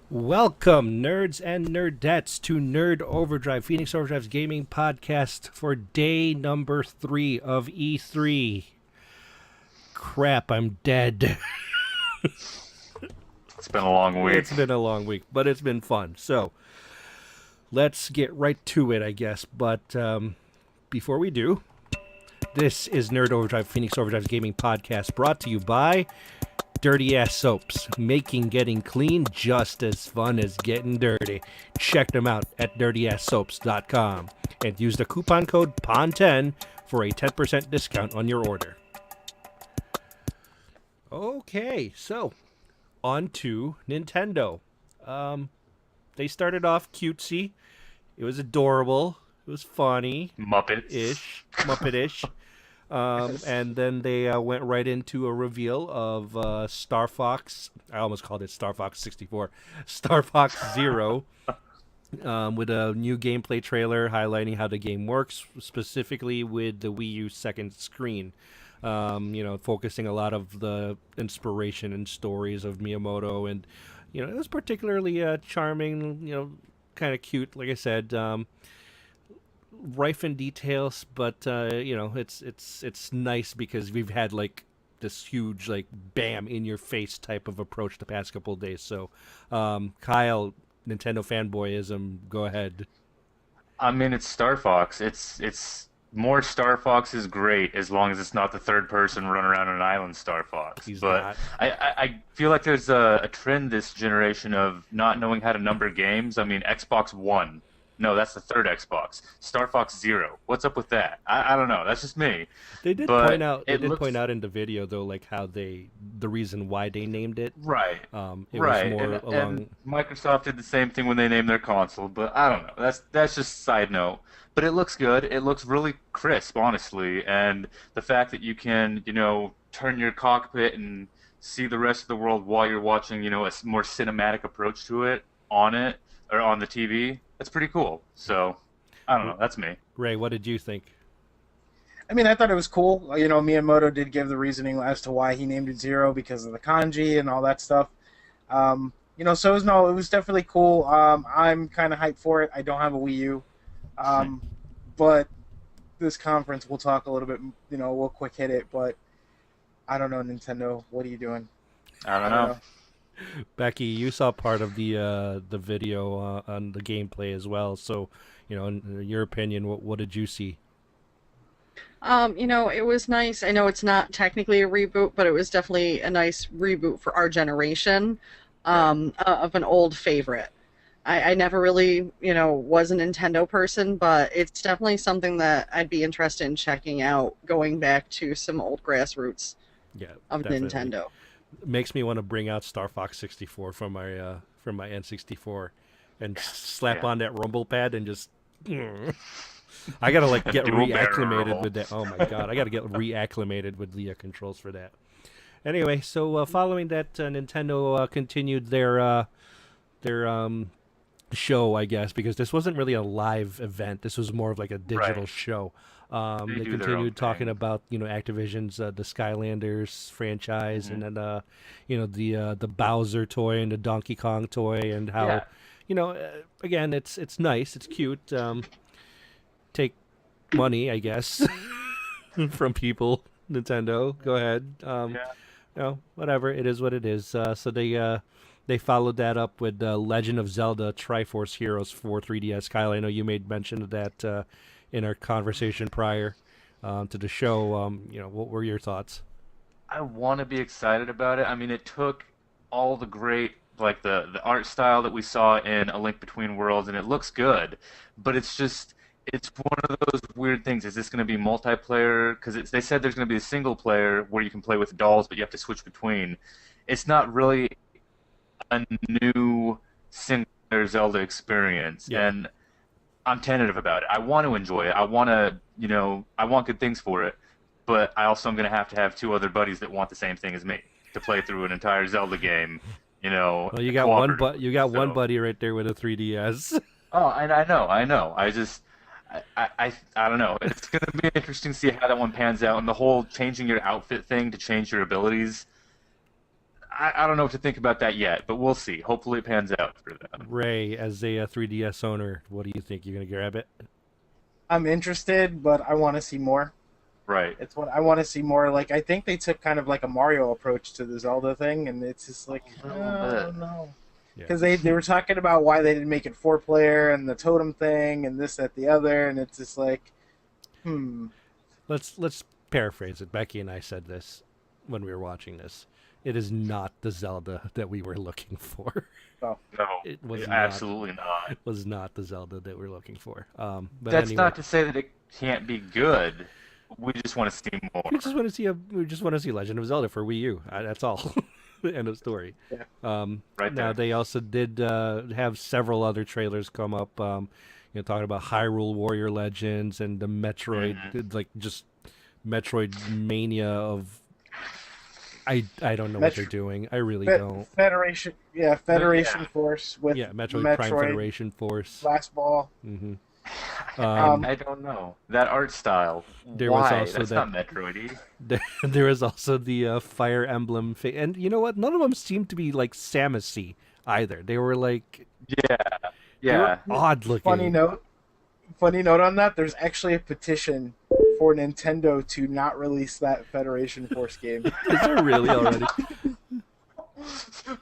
Welcome, nerds and nerdettes, to Nerd Overdrive, Phoenix Overdrive's gaming podcast for day number 3 of E3. Crap, I'm dead. It's been a long week. It's been a long week, but it's been fun. So, let's get right to it, I guess. But before we do, this is Nerd Overdrive, Phoenix Overdrive's gaming podcast, brought to you by Dirty Ass Soaps, making getting clean just as fun as getting dirty. Check them out at dirtyasssoaps.com and use the coupon code PON10 for a 10% discount on your order. Okay, so on to Nintendo. They started off cutesy. It was adorable. It was funny. Muppets-ish. Muppet-ish. And then they went right into a reveal of Star Fox. I almost called it Star Fox 64. Star Fox Zero. With a new gameplay trailer highlighting how the game works, specifically with the Wii U second screen. Focusing a lot of the inspiration and stories of Miyamoto. And, it was particularly charming, kind of cute, like I said. Rife in details, but it's nice because we've had like this huge bam in your face type of approach the past couple of days. So, Kyle, Nintendo fanboyism, go ahead. I mean, it's Star Fox. It's more Star Fox is great as long as it's not the third person running around on an island Star Fox. But Not. I feel like there's a trend this generation of not knowing how to number games. I mean, Xbox One. No, that's the third Xbox. Star Fox Zero. What's up with that? I don't know. That's just me. They did But point out. They it did looks point out in the video though, how the reason why they named it. right. It Right, was more and along. Microsoft did the same thing when they named their console, but I don't know. That's just side note. But it looks good. It looks really crisp, honestly, and the fact that you can, turn your cockpit and see the rest of the world while you're watching, a more cinematic approach to it on the TV, that's pretty cool. So, I don't know. That's me. Ray, what did you think? I mean, I thought it was cool. Miyamoto did give the reasoning as to why he named it Zero because of the kanji and all that stuff. So it was definitely cool. I'm kind of hyped for it. I don't have a Wii U. But this conference, we'll talk a little bit, we'll quick hit it, but I don't know, Nintendo, what are you doing? I don't know. Becky, you saw part of the video on the gameplay as well. So, in your opinion, what did you see? It was nice. I know it's not technically a reboot, but it was definitely a nice reboot for our generation, of an old favorite. I never really, was a Nintendo person, but it's definitely something that I'd be interested in checking out, going back to some old grassroots Yeah, of definitely. Nintendo. Makes me want to bring out Star Fox 64 from my N64 and slap Yeah. on that rumble pad and just. I gotta get Dual reacclimated barrel. with that. Oh my god, I gotta get reacclimated with the controls for that. Anyway, so following that, Nintendo continued their show, I guess, because this wasn't really a live event. This was more of like a digital Right. show. They They do their own continued talking thing. about Activision's the Skylanders franchise, and then the Bowser toy and the Donkey Kong toy, and how Yeah. again it's nice, it's cute. Take money, I guess, from people. Nintendo, go ahead. Yeah. Whatever. It is what it is. So they followed that up with Legend of Zelda Triforce Heroes for 3DS. Kyle, I know you made mention of that in our conversation prior to the show. What were your thoughts? I want to be excited about it. I mean, it took all the great, like the art style that we saw in A Link Between Worlds, and it looks good, but it's one of those weird things. Is this going to be multiplayer? Because they said there's going to be a single player where you can play with dolls, but you have to switch between. It's not really a new single player Zelda experience, Yeah. and I'm tentative about it. I want to enjoy it. I want to, I want good things for it, but I also am going to have two other buddies that want the same thing as me to play through an entire Zelda game. Well, you got one, you got one So- buddy right there with a 3DS. Oh, and I know. I don't know. It's going to be interesting to see how that one pans out, and the whole changing your outfit thing to change your abilities. I don't know what to think about that yet, but we'll see. Hopefully it pans out for them. Ray, as a 3DS owner, what do you think? You're gonna grab it? I'm interested, but I want to see more. Right. It's what I want to see more. Like, I think they took kind of like a Mario approach to the Zelda thing, and it's just like, A I little bit. don't know. Yeah. Because they were talking about why they didn't make it 4-player and the totem thing and this, that, the other, and it's just like, Let's paraphrase it. Becky and I said this when we were watching this. It is not the Zelda that we were looking for. Oh. No, It was absolutely not. It was not the Zelda that we're looking for. But That's anyway, not to say that it can't be good. We just want to see more. we just want to see Legend of Zelda for Wii U. That's all. End of story. Yeah. Right Now there. they also did have several other trailers come up. Talking about Hyrule Warrior Legends and the Metroid, like just Metroid mania of. I don't know what they're doing. I really don't. Federation Force with Metroid Prime Federation Force. Last Ball. Mm-hmm. I don't know. That art style. There was Why? also That's that- not Metroid-y. There was also the Fire Emblem, and you know what? None of them seemed to be like Samus-y either. They were like Yeah. they Yeah. were odd looking. Funny note on that. There's actually a petition for Nintendo to not release that Federation Force game. Is there really already?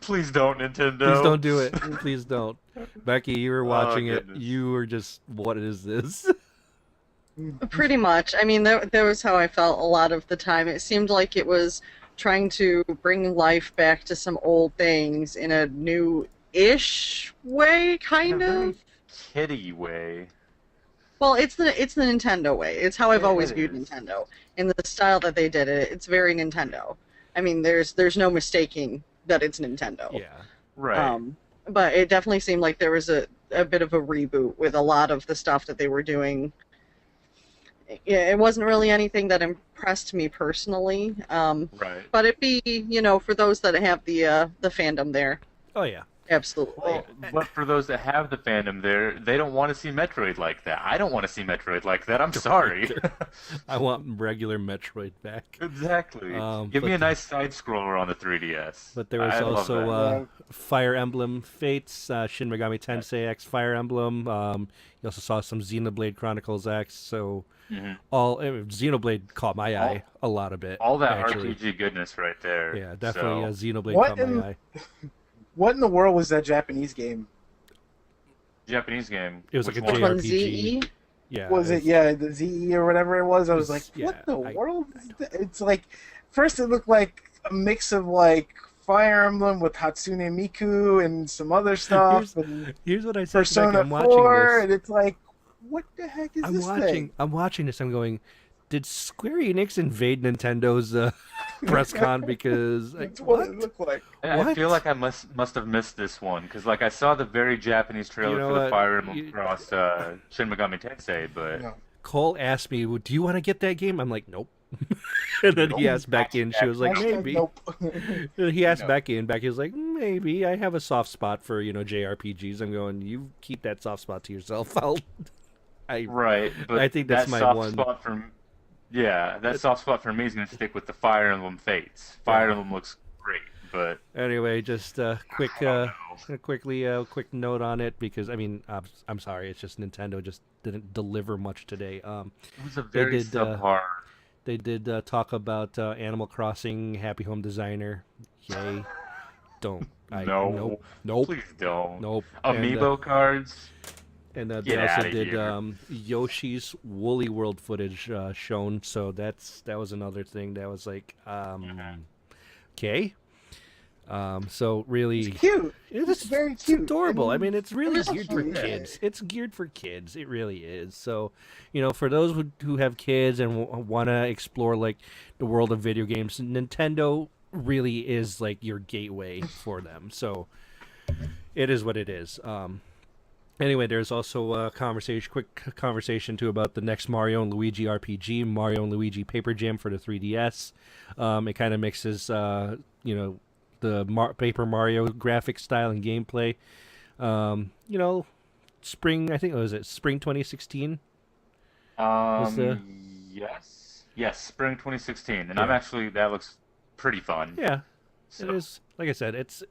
Please don't, Nintendo. Please don't do it. Please don't. Becky, you were watching it. goodness. You were just, what is this? Pretty much. I mean, that was how I felt a lot of the time. It seemed like it was trying to bring life back to some old things in a new-ish way, kind of. Kiddie way. Well, it's the Nintendo way. It's how I've Yeah, always it viewed is. Nintendo. In the style that they did it, it's very Nintendo. I mean, there's no mistaking that it's Nintendo. Yeah. Right. But it definitely seemed like there was a bit of a reboot with a lot of the stuff that they were doing. Yeah, it wasn't really anything that impressed me personally. Right. But it'd be, for those that have the fandom there, Oh, yeah. absolutely. Well, but for those that have the fandom there, they don't want to see Metroid like that. I don't want to see Metroid like that. I'm sorry. I want regular Metroid back. Exactly. Give but- me a nice side scroller on the 3DS. But there was I love also that. Fire Emblem Fates, Shin Megami Tensei X Fire Emblem. You also saw some Xenoblade Chronicles X. So Xenoblade caught my eye a lot of it. all that actually. RPG goodness right there. Yeah, definitely So, Xenoblade What caught in- my eye. What in the world was that Japanese game? Japanese game. It was like Which a one? Which one, JRPG. ZE? Yeah. Was it the ZE or whatever it was? I was like, Yeah, what the I- world? It's like, first it looked like a mix of like Fire Emblem with Hatsune Miku and some other stuff, and Here's what I said to Becky. Persona I'm watching 4, this. and it's like, what the heck is this thing? I'm watching this. I'm going, did Square Enix invade Nintendo's press con? Because That's what what? it looked like. I What? feel like I must have missed this one because like I saw the very Japanese trailer You know for the what? Fire Emblem Cross Shin Megami Tensei, but No. Cole asked me, "Do you want to get that game?" I'm like, "Nope." And then he asked Becky, and she was like, Hashtag "Maybe." nope. He asked No. Becky, and Becky was like, "Maybe." I have a soft spot for JRPGs. I'm going, you keep that soft spot to yourself. right. But I think that's that my soft one. spot for that soft spot for me is going to stick with the Fire Emblem Fates. Fire Emblem looks great, but Anyway, just quick quick note on it because I mean, I'm sorry, it's just Nintendo just didn't deliver much today. it was a very did, subpar. They did talk about Animal Crossing Happy Home Designer. Yay! Don't. No. Nope. Please don't. Nope. Amiibo cards. And they Get also outta did here. Yoshi's Woolly World footage shown. So that was another thing that was like, okay. So really, It's cute. it's very cute. adorable. I mean, it's really It's geared for cute. kids. It's geared for kids. It really is. So, for those who have kids and want to explore like the world of video games, Nintendo really is like your gateway for them. So, it is what it is. Anyway, there's also a quick conversation too about the next Mario and Luigi RPG, Mario and Luigi Paper Jam for the 3DS. It kind of mixes, the Paper Mario graphic style and gameplay. Spring, I think, was it spring 2016? the- Yes, spring 2016, and Yeah. that looks pretty fun. Yeah. So, It is, like I said, it's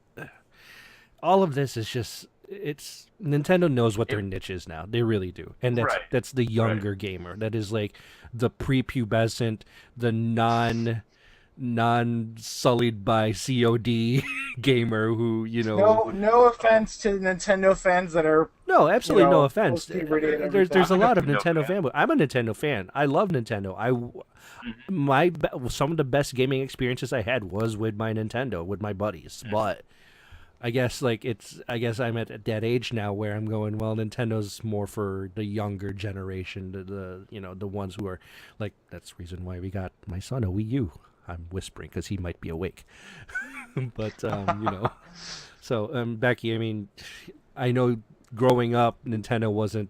all of this is just it's Nintendo knows what their niche is now. They really do, and Right. that's the younger gamer. That is like the prepubescent, the non sullied by COD gamer who No offense to Nintendo fans that are No, absolutely no offense. post-puberty and There's a everything. lot of Nintendo Nintendo fanboy. I'm a Nintendo fan. I love Nintendo. Some of the best gaming experiences I had was with my Nintendo with my buddies. But I guess I guess I'm at that age now where I'm going, well, Nintendo's more for the younger generation, the ones who are like, that's the reason why we got my son a Wii U. I'm whispering because he might be awake. But so Becky, I mean, I know growing up, Nintendo wasn't.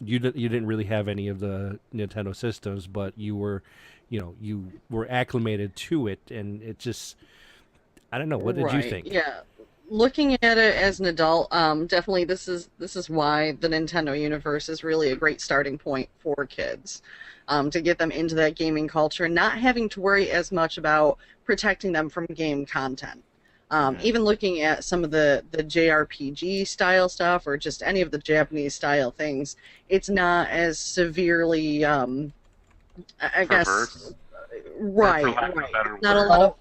You didn't really have any of the Nintendo systems, but you were acclimated to it, and it just. I don't know. What did you think? Yeah, looking at it as an adult, definitely this is why the Nintendo universe is really a great starting point for kids, to get them into that gaming culture, not having to worry as much about protecting them from game content. Even looking at some of the JRPG style stuff or just any of the Japanese style things, it's not as severely, I guess, Perverse? right, For lack of a right. better Not a word. lot of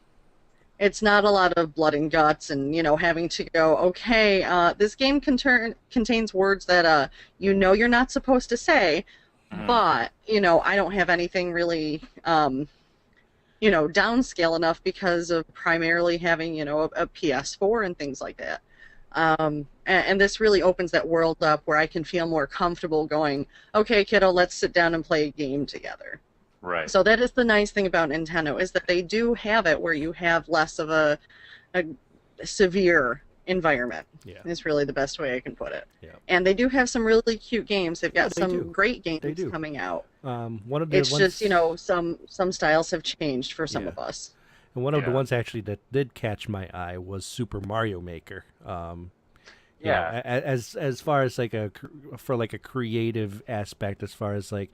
it's not a lot of blood and guts and having to go, okay, this game contains words that you're not supposed to say, but I don't have anything really downscale enough because of primarily having a PS4 and things like that. And this really opens that world up where I can feel more comfortable going, okay, kiddo, let's sit down and play a game together. Right. So that is the nice thing about Nintendo, is that they do have it where you have less of a severe environment. Yeah. Is really the best way I can put it. Yeah. And they do have some really cute games. They've got they do. some great games They do. coming out. One of the It's ones, just, some styles have changed for some Yeah. of us. and one of the Yeah. ones actually that did catch my eye was Super Mario Maker. As far as like a creative aspect, as far as like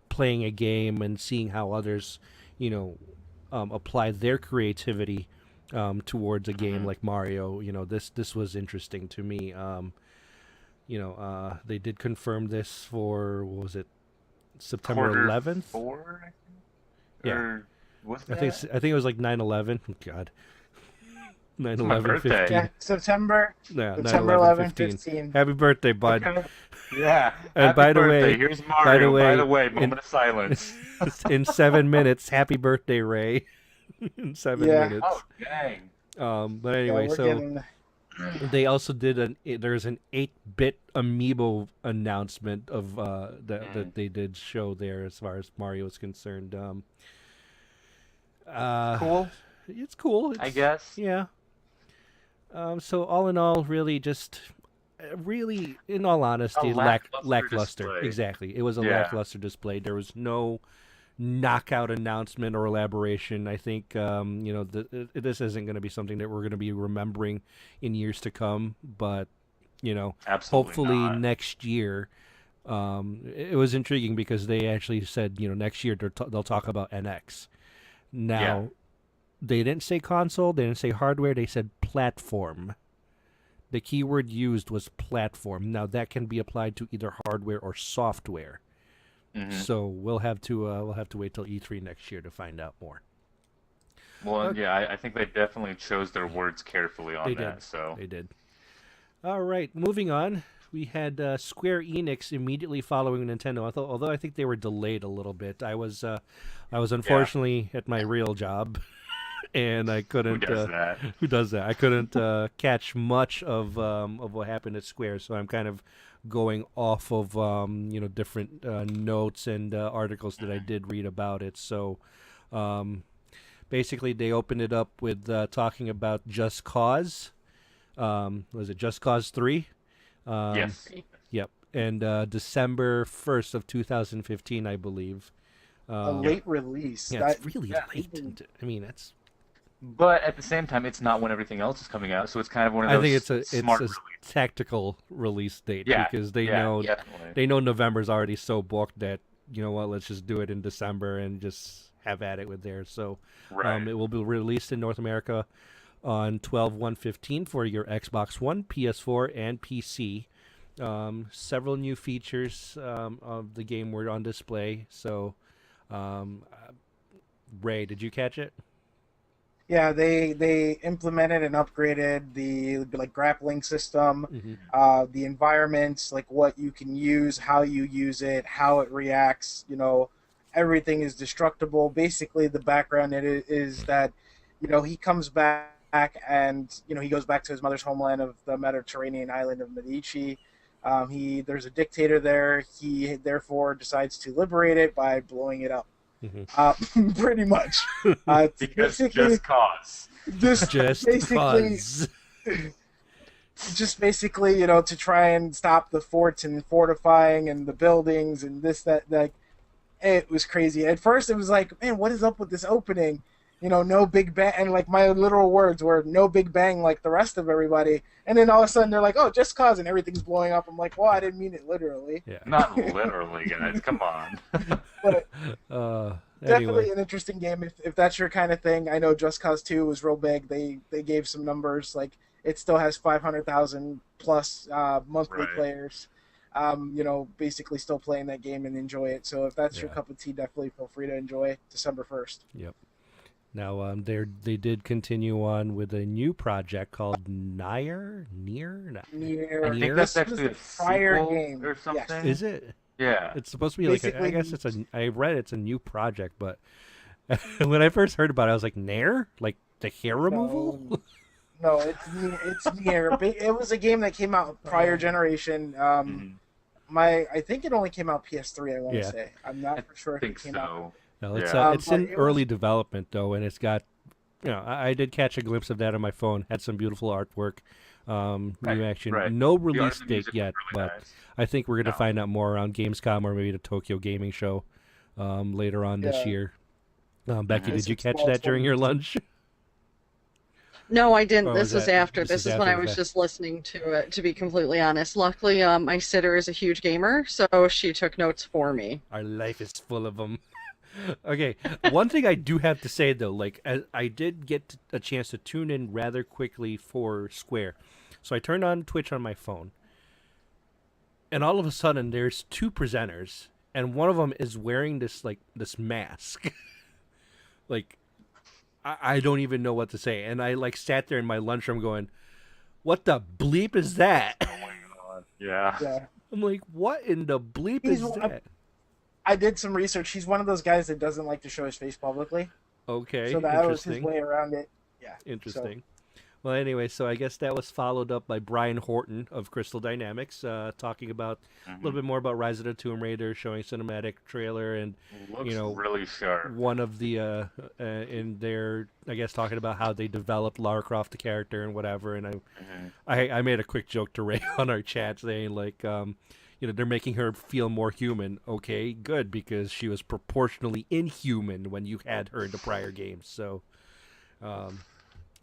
playing a game and seeing how others, apply their creativity towards a game like Mario. This was interesting to me. They did confirm this for, what was it, September 11th? 4, I think? Yeah. Or was I that? think it was like 9/11. Oh, God. my 9/11, birthday. 15. Yeah, September Yeah, 11, 15. 15. Happy birthday, bud. Okay. Yeah. And Happy by the birthday. way- Here's Mario. by By the the way, way, moment of silence. In 7 minutes, happy birthday, Ray. In 7 Yeah. minutes. Oh, dang. But anyway, we're so getting they also did there's an 8-bit amiibo announcement of that they did show there as far as Mario is concerned. Cool, It's cool. I guess. Yeah. So all in all, really just, really, in all honesty, A lackluster lackluster. display. Exactly. It was a Yeah. lackluster display. There was no knockout announcement or elaboration. I think, this isn't going to be something that we're going to be remembering in years to come. But, Absolutely hopefully not. next year. It was intriguing because they actually said, next year they'll talk about NX. Now, Yeah. they didn't say console, they didn't say hardware, they said platform. The keyword used was platform. Now that can be applied to either hardware or software. Mhm. So we'll have to wait till E3 next year to find out more. Well, yeah, I think they definitely chose their words carefully on They that. did. So They did. All right, moving on. We had Square Enix immediately following Nintendo. Although I think they were delayed a little bit. I was unfortunately at my real job, and I couldn't. who does that? Who does that? I couldn't catch much of what happened at Square, so I'm kind of going off of different notes and articles that I did read about it. So basically, they opened it up with talking about Just Cause. Was it Just Cause 3? Yes. Yep. And December 1st of 2015, I believe. a late release. Yeah, it's really yeah, late. even- I mean, that's. But at the same time, it's not when everything else is coming out, so it's kind of one of I those think it's a smart it's a tactical release date Yeah, because they yeah, know definitely. November's already so booked that let's just do it in December and just have at it with theirs. So Right. it will be released in North America on 12/1/15 for your Xbox One, PS4, and PC. Several new features of the game were on display. So, Ray, did you catch it? Yeah, they implemented and upgraded the like grappling system, the environments, like what you can use, how you use it, how it reacts. Everything is destructible. Basically, the background is that, he comes back and he goes back to his mother's homeland of the Mediterranean island of Medici. There's a dictator there. He therefore decides to liberate it by blowing it up. Pretty much. Because just cause. Just basically, cause. Just basically, to try and stop the forts and fortifying and the buildings and this, that, like, it was crazy. At first, it was like, man, what is up with this opening? No big bang, and like my literal words were no big bang like the rest of everybody. And then all of a sudden they're like, oh, just cause, and everything's blowing up. I'm like, well, I didn't mean it literally. Yeah. Not literally, guys. Come on. But definitely Anyway. an interesting game if that's your kind of thing. I know Just Cause 2 was real big. They gave some numbers, like it still has 500,000 plus monthly Right. players. Basically still playing that game and enjoy it. So if that's your Yeah. cup of tea, definitely feel free to enjoy December 1st. Yep. Now, they did continue on with a new project called Nier. Near, I think Nier? that's this was actually the a prior sequel game or something. Yes. Is it? Yeah. It's supposed to be like I guess Basically- I read it's a new project, but when I first heard about it, I was like, Nair? Like the hair removal? No, it's Near. It was a game that came out prior generation. Mhm. I think it only came out PS3. I want to Yeah. say. I'm not for sure I if it think came out. so. No, it's Yeah. it's But in it early was- development though, and it's got I did catch a glimpse of that on my phone. Had some beautiful artwork. New action. right. No The art release and the date music yet, was really but nice. I think we're gonna No. find out more around Gamescom or maybe the Tokyo Gaming Show later on this Yeah. year. Becky, Mhm. did you It's catch small that during your tournaments. lunch? No, I didn't. Oh, This is was that- after. this This is is when I after was that. just listening to it, to be completely honest. Luckily, my sitter is a huge gamer, so she took notes for me. Our life is full of them. Okay, one thing I do have to say though, like I did get a chance to tune in rather quickly for Square, so I turned on Twitch on my phone, and all of a sudden there's two presenters, and one of them is wearing this mask, like I don't even know what to say, and I like sat there in my lunchroom going, "What the bleep is that?" Yeah. Yeah. I'm like, "What in the bleep He's is one- that?" I did some research. He's one of those guys that doesn't like to show his face publicly. Okay, So that was his interesting. way around it. Yeah. Interesting. Well, anyway, so I guess that was followed up by Brian Horton of Crystal Dynamics, talking about a little bit more about Rise of the Tomb Raider, showing cinematic trailer, and Looks know, really sharp. one of the in their, I guess, talking about how they developed Lara Croft the character and whatever. And Mhm. I made a quick joke to Ray on our chat saying like, they're making her feel more human. Okay, good, because she was proportionally inhuman when you had her in the prior games. So.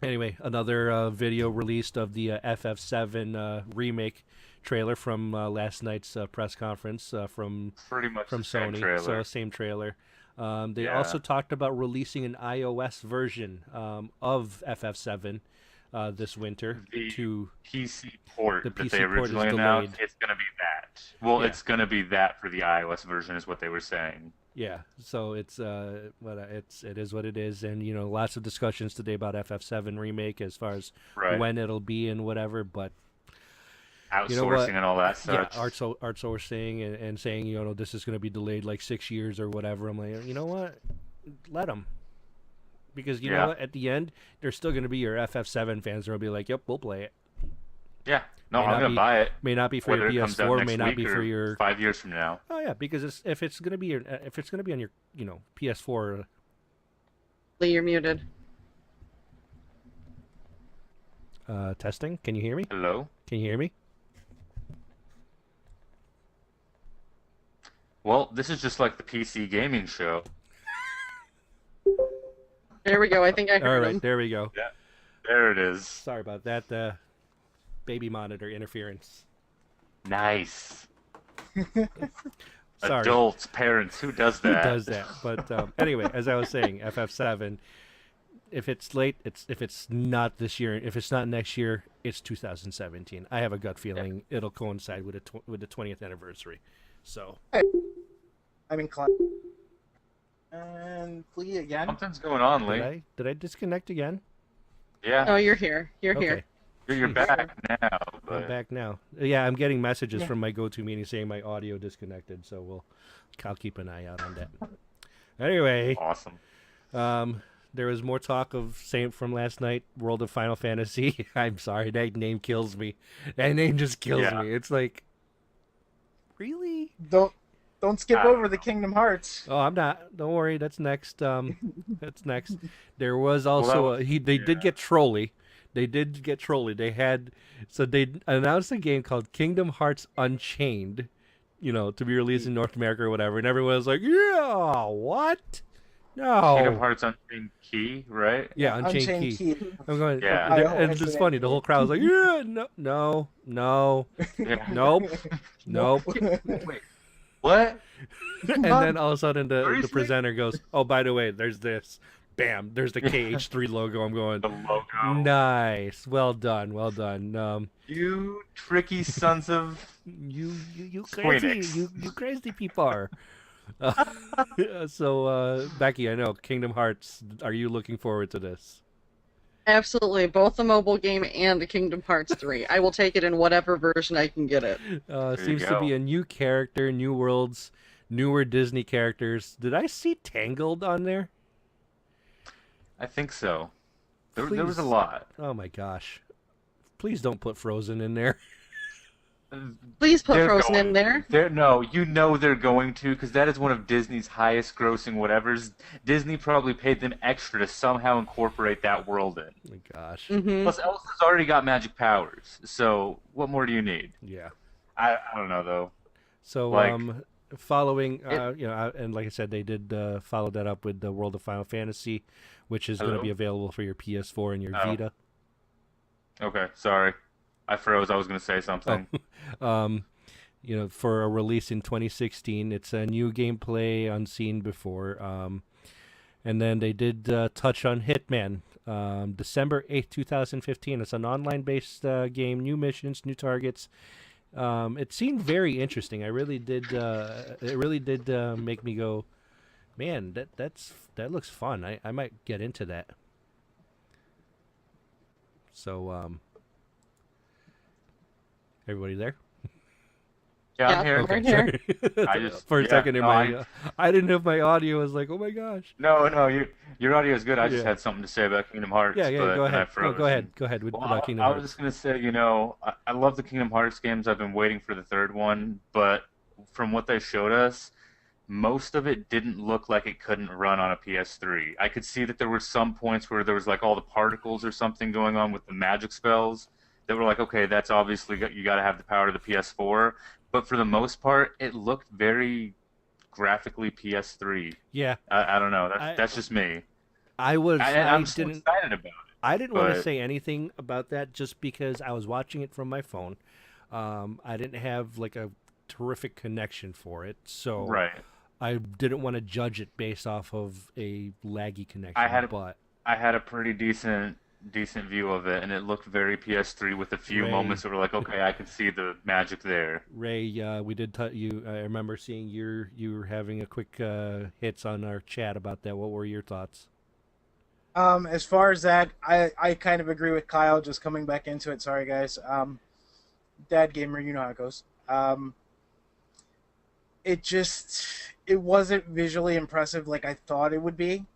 Anyway, another video released of the FF7 remake trailer from last night's press conference from Pretty much from the same Sony. trailer. So same trailer. They Yeah. also talked about releasing an iOS version of FF7 this winter The to PC port The that PC they port is originally announced, delayed. it's going to be that. Well, Yeah. it's going to be that for the iOS version is what they were saying. yeah. So it's it is what it is, and lots of discussions today about FF7 remake as far as Right. when it'll be and whatever, but. Outsourcing You know what? and all that Yeah, such. outsourcing and saying, this is going to be delayed like 6 years or whatever. I'm like, you know what? Let them. Because you Yeah. know what? At the end, there's still going to be your FF7 fans who will be like, yep, we'll play it. Yeah. No, May I'm not going be- to buy it. May not be for Whether your it comes out PS4, next may not week be or for your. 5 years from now. Oh yeah, because if it's going to be on your PS4. Lee, you're muted. Testing. Can you hear me? Hello? Can you hear me? Well, this is just like the PC gaming show. There we go. I think I All heard right, him. there we go. There it is. Sorry about that. Baby monitor interference. Nice. Sorry. Adults, parents, who does Who that? does that? But anyway, as I was saying, FF7, if it's late, if it's not this year, if it's not next year, it's 2017. I have a gut feeling it'll coincide with the 20th anniversary. So I'm inclined. And flee again. Something's going on, Lee. did I disconnect again? Yeah. Oh, you're here. You're Okay. here. You're back now. But... I'm back now. Yeah, I'm getting messages from my go-to meeting saying my audio disconnected. So I'll keep an eye out on that. Anyway, Awesome. there was more talk of same from last night. World of Final Fantasy. I'm sorry, that name kills me. That name just kills me. It's like, really? Don't skip over the Kingdom Hearts. Oh, I'm not. Don't worry. That's next. That's next. There was also they did get trolly. They did get trolly. They announced a game called Kingdom Hearts Unchained, to be released in North America or whatever, and everyone was like, "Yeah, what? No." Kingdom Hearts Unchained Key, right? Yeah, Unchained Key. I'm going. Yeah. And it's funny. The whole crowd was like, "Yeah, no, Yeah. nope." Wait. What? And then all of a sudden the presenter goes, "Oh, by the way, there's this." Bam! There's the KH3 logo. I'm going. The logo. Nice. Well done. You tricky sons of. You crazy. You crazy people. So Becky, I know Kingdom Hearts. Are you looking forward to this? Absolutely, both the mobile game and the Kingdom Hearts 3. I will take it in whatever version I can get it. Seems to be a new character, new worlds, newer Disney characters. Did I see Tangled on there? I think so. There was a lot. Oh my gosh! Please don't put Frozen in there. Please put They're Frozen going- in there. No, they're going to, because that is one of Disney's highest grossing whatevers. Disney probably paid them extra to somehow incorporate that world in. Oh my gosh. Hmm. Plus, Elsa's already got magic powers, so what more do you need? Yeah. I don't know, though. So, Like, following, and like I said, they did follow that up with the World of Final Fantasy, which is going to Hello? be available for your PS4 and your Oh. Vita. Okay, sorry. I froze. I was going to say something. For a release in 2016. It's a new gameplay unseen before. And then they did touch on Hitman, December 8th, 2015. It's an online-based game, new missions, new targets. It seemed very interesting. I really did. It really did make me go, man, that looks fun. I might get into that. So, everybody there? Yeah, I'm here. Right here. I just- For a yeah, second, no, I didn't know if my audio was like, oh my gosh. No, your audio is good. I just Yeah. had something to say about Kingdom Hearts. Yeah, but go then I ahead. No, froze. go ahead with about Kingdom I Hearts. was just going to say, I love the Kingdom Hearts games. I've been waiting for the third one, but from what they showed us, most of it didn't look like it couldn't run on a PS3. I could see that there were some points where there was like all the particles or something going on with the magic spells that were like, okay, that's obviously you got to have the power to the PS4. But for the most part, it looked very graphically PS3. Yeah, I don't know. That's just me. I'm so didn't excited about it. I didn't want to but- say anything about that just because I was watching it from my phone. I didn't have like a terrific connection for it, so Right. I didn't want to judge it based off of a laggy connection. I had a pretty decent view of it, and it looked very PS3 with a few Ray. moments that were like, okay, I can see the magic there. Ray, we did you. I remember seeing you were having a quick hits on our chat about that. What were your thoughts? As far as that, I kind of agree with Kyle. Just coming back into it. Sorry, guys. Dad gamer, you know how it goes. It wasn't visually impressive like I thought it would be.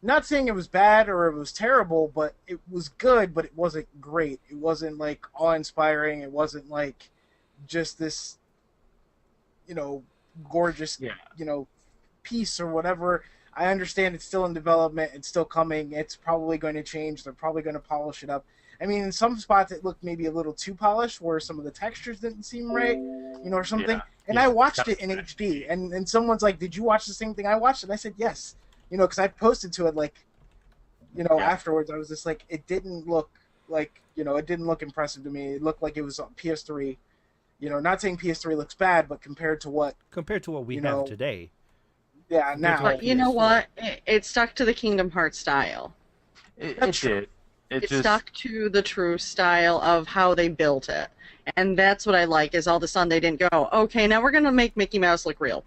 Not saying it was bad or it was terrible, but it was good, but it wasn't great. It wasn't like awe-inspiring. It wasn't like just this, gorgeous, piece or whatever. I understand it's still in development. It's still coming. It's probably going to change. They're probably going to polish it up. I mean, in some spots it looked maybe a little too polished, where some of the textures didn't seem right, or something. Yeah. And Yeah. I watched it in HD, and someone's like, "Did you watch the same thing I watched?" And I said, "Yes," because I posted to it afterwards. I was just like, it didn't look like, it didn't look impressive to me. It looked like it was on PS3. Not saying PS3 looks bad, but compared to what Compared to what we have know, today. Yeah, Compared to now. a But you know PS4. what? It stuck to the Kingdom Hearts style. It That's did. It It just stuck to the true style of how they built it. And that's what I like, is all of a sudden they didn't go, okay, now we're going to make Mickey Mouse look real.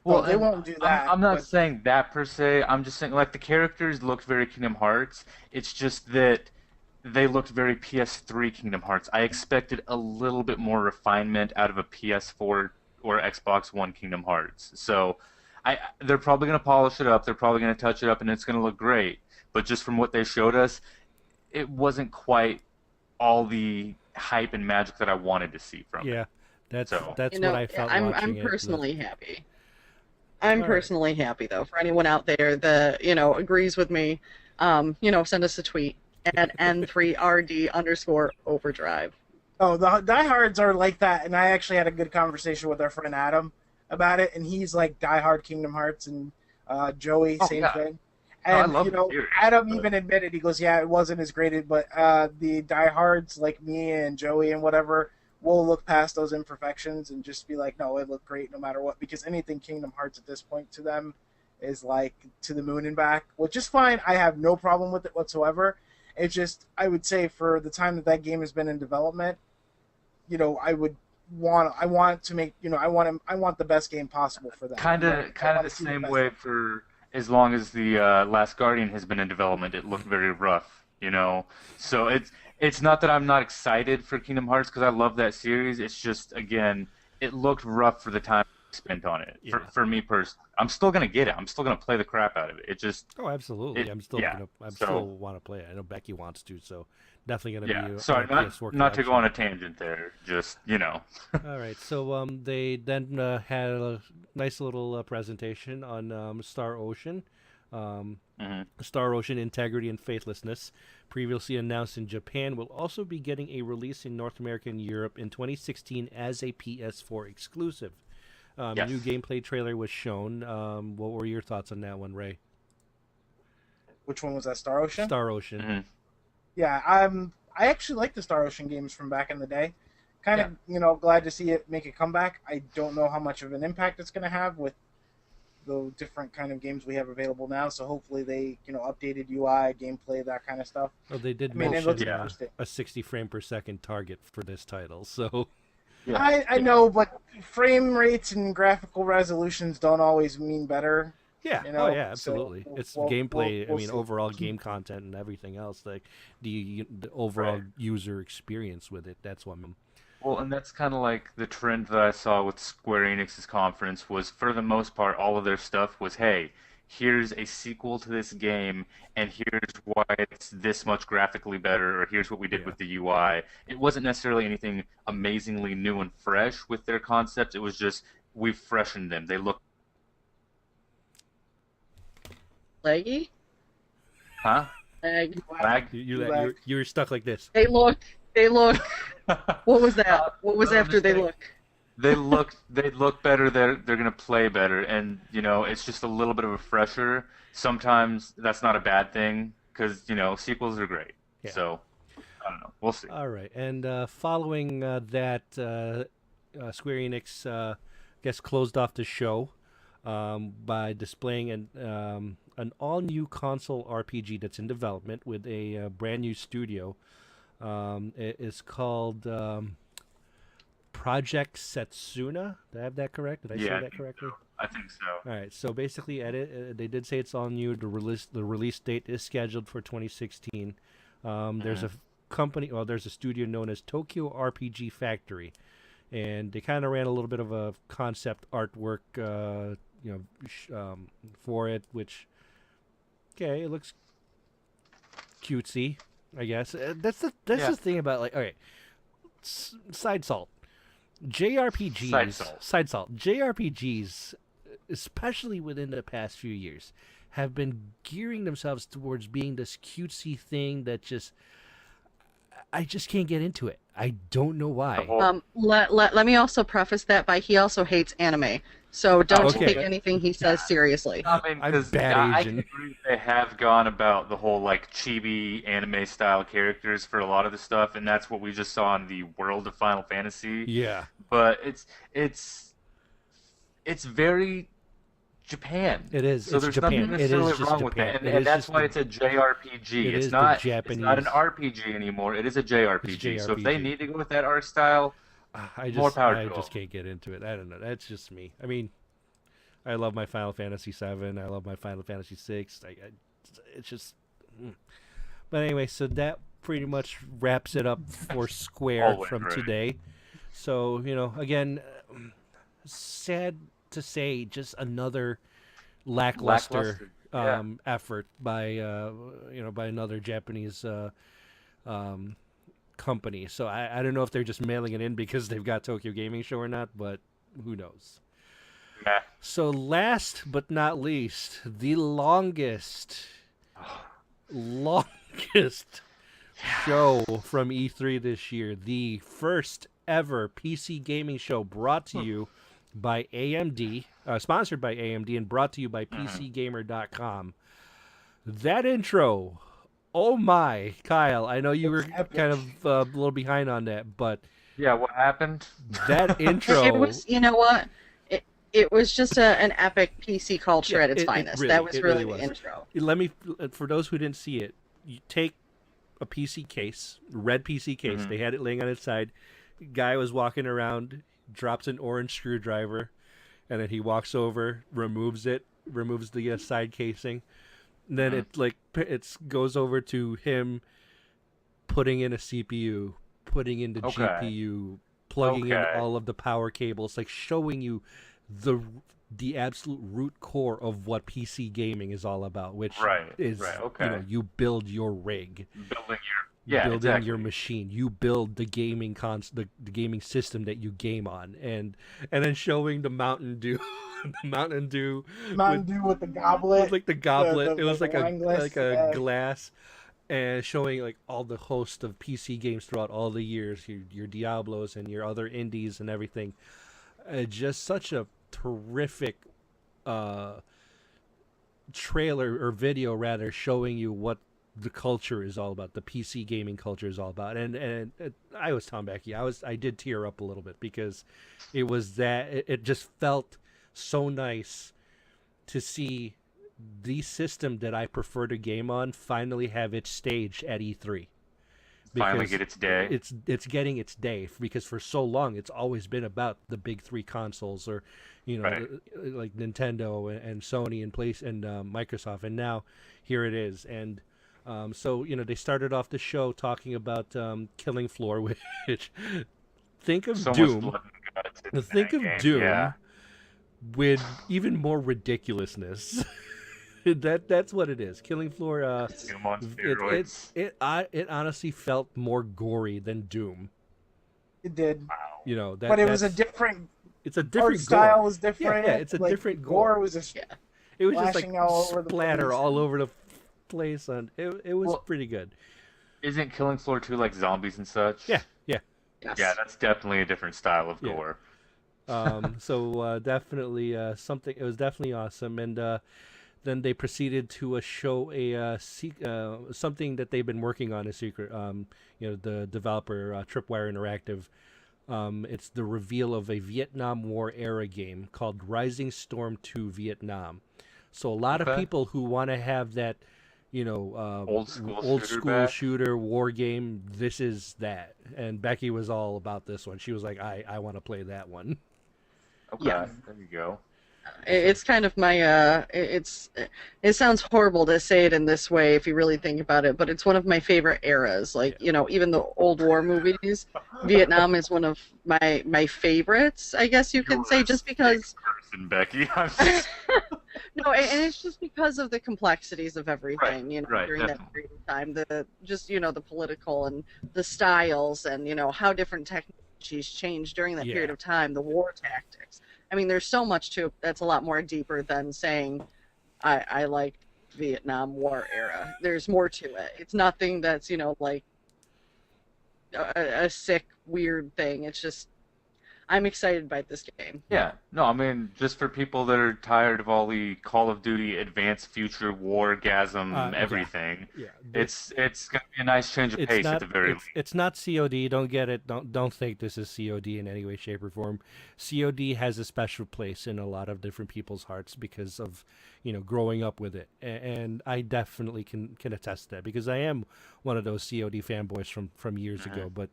Well, well, they and won't do I'm that, I'm not but saying that per se. I'm just saying like the characters looked very Kingdom Hearts. It's just that they looked very PS3 Kingdom Hearts. I expected a little bit more refinement out of a PS4 or Xbox One Kingdom Hearts. So they're probably going to polish it up. They're probably going to touch it up, and it's going to look great. But just from what they showed us, it wasn't quite all the hype and magic that I wanted to see from it. Yeah, that's So that's You what know, I felt I'm watching it. personally happy. I'm All right. personally happy though. For anyone out there that agrees with me, send us a tweet at N3RD_Overdrive. oh, the diehards are like that, and I actually had a good conversation with our friend Adam about it, and he's like diehard Kingdom Hearts, and Joey, Oh, same yeah. thing. No, I And love the series, Adam but- even admitted, he goes, "Yeah, it wasn't as great, but the diehards like me and Joey and whatever will look past those imperfections and just be like, no, it looked great no matter what, because anything Kingdom Hearts at this point to them is like to the moon and back, which is fine. I have no problem with it whatsoever. It's just, I would say for the time that game has been in development, I want to make, I want the best game possible for them. Kind I of wanna the see same best way game. for as long as the Last Guardian has been in development. It looked very rough, you know. So it's not that I'm not excited for Kingdom Hearts because I love that series. It's just again, it looked rough for the time spent on it. Yeah. For me personally, I'm still gonna get it. I'm still gonna play the crap out of it. It just Oh, absolutely. I'm still yeah. So- still want to play it. I know Becky wants to, so definitely gonna yeah. be. Sorry, a not PS4 not to go on collection. a tangent there. Just All right, so they then had a nice little presentation on Star Ocean. Mhm. Star Ocean Integrity and Faithlessness, previously announced in Japan, will also be getting a release in North America and Europe in 2016 as a PS4 exclusive. Yes. New gameplay trailer was shown. What were your thoughts on that one, Ray? Which one was that, Star Ocean? Star Ocean. Mhm. Yeah, I actually like the Star Ocean games from back in the day. Kind of, glad to see it make a comeback. I don't know how much of an impact it's going to have with the different kind of games we have available now. So hopefully they, updated UI, gameplay, that kind of stuff. Well, they did I mean, it mention looks Yeah. interesting. a 60 frame per second target for this title, so Yeah. I know, but frame rates and graphical resolutions don't always mean better. yeah. You know, Oh yeah, so absolutely. It's we'll- gameplay. we'll I mean, see. overall game content and everything else. Like the overall Right. user experience with it. That's what I'm. Well, and that's kind of like the trend that I saw with Square Enix's conference was, for the most part, all of their stuff was, hey, here's a sequel to this game, and here's why it's this much graphically better, or here's what we did Yeah. with the UI. It wasn't necessarily anything amazingly new and fresh with their concept. It was just, we've freshened them. They look, Leggy? huh? Leg. Lag? You're stuck like this. They look. What was that? What was no after they mistake. look? They look better. They're gonna play better, and it's just a little bit of a fresher. Sometimes that's not a bad thing because sequels are great. Yeah. So I don't know. We'll see. All right, and following that, Square Enix, guess closed off the show by displaying an all-new console RPG that's in development with a brand new studio. It is called Project Setsuna. Did I have that correct? Did I Yeah, say I that think correctly? I think so. All right. So basically, they did say it's all new. The release date is scheduled for 2016. There's a company, there's a studio known as Tokyo RPG Factory, and they kind of ran a little bit of a concept artwork, for it, which it looks cutesy, I guess. That's Yeah. the thing about, like, okay, side salt. JRPGs, Side salt. JRPGs, especially within the past few years, have been gearing themselves towards being this cutesy thing that I just can't get into it. I don't know why. Let me also preface that by he also hates anime, so don't Okay. take anything he says seriously. I mean, I'm 'cause bad I Asian. can agree they have gone about the whole like chibi anime style characters for a lot of the stuff, and that's what we just saw in the world of Final Fantasy. Yeah. But it's very Japan. It is. So It's there's Japan. nothing necessarily It is just wrong with Japan. that, It and is that's just why the- it's a JRPG. it It's is the not. It's Japanese. not an RPG anymore. It is a JRPG. It's So if they JRPG. need to go with that art style, more power to I them. just can't get into it. I don't know. That's just me. I mean, I love my Final Fantasy VII. I love my Final Fantasy VI. It's just. But anyway, so that pretty much wraps it up for Square Always from right. today. So again, sad to say, just another lackluster Yeah. effort by by another Japanese company. So I don't know if they're just mailing it in because they've got Tokyo Gaming Show or not, but who knows. Meh. So last but not least, the longest show from E3 this year, the first ever PC gaming show brought to you by AMD, sponsored by AMD and brought to you by PCGamer.com. That intro, oh my, Kyle, I know you were kind of a little behind on that, but Yeah, what happened? that intro... It was, you know what? It was just an epic PC culture at its finest. That was really the intro. Let me, for those who didn't see it, you take a PC case, red PC case. Mhm. They had it laying on its side. Guy was walking around, drops an orange screwdriver, and then he walks over, removes the side casing. And then it goes over to him putting in a CPU, putting in the GPU, plugging in all of the power cables, like showing you the absolute root core of what PC gaming is all about, which is you build your rig, building your machine, you build the gaming the gaming system that you game on, and then showing the Mountain Dew, with the goblet, with like the goblet, it was like a glass. glass. And showing like all the host of PC games throughout all the years, your Diablos and your other indies and everything. Just such a terrific trailer or video, rather, showing you what the culture is all about, the PC gaming culture is all about. And I was telling Becky, I did tear up a little bit because it just felt so nice to see the system that I prefer to game on finally have its stage at E3. Finally get its day. It's getting its day, because for so long it's always been about the big three consoles, or like Nintendo and Sony and Microsoft, and now here it is. And so they started off the show talking about Killing Floor, which think of Doom with even more ridiculousness. That's what it is. Killing Floor. Doom on steroids. It honestly felt more gory than Doom. It did. Wow. But it was a different. It's a different art style gore. was different. Yeah, it's a different gore. Was just it was just like all over splatter the all over the place, and it was pretty good. Isn't Killing Floor 2 like zombies and such? Yeah. Yes. Yeah, that's definitely a different style of gore. So definitely something. It was definitely awesome, and then they proceeded to show something that they've been working on a secret. The developer Tripwire Interactive. It's the reveal of a Vietnam War era game called Rising Storm 2 Vietnam. So a lot of people who want to have that, old school shooter war game, this is that. And Becky was all about this one. She was like, I want to play that one. Okay, Yeah. there you go. It's kind of my it sounds horrible to say it in this way if you really think about it, but it's one of my favorite eras. Like, even the old war movies, Vietnam is one of my favorites, I guess you could say, just because Person, Becky. no, and it's just because of the complexities of everything, during definitely. that period of time, the political and the styles, and how different technologies changed during that period of time, the war tactics. I mean, there's so much to it that's a lot more deeper than saying I like Vietnam War era. There's more to it. It's nothing that's like a sick, weird thing. It's just I'm excited by this game. Yeah, no, I mean, just for people that are tired of all the Call of Duty Advanced Future Wargasm Yeah, everything, yeah. it's gonna be a nice change of It's pace at not the very least. it's not COD. Don't get it. Don't think this is COD in any way, shape, or form. COD has a special place in a lot of different people's hearts because of growing up with it, and I definitely can attest to that because I am one of those COD fanboys from years ago. But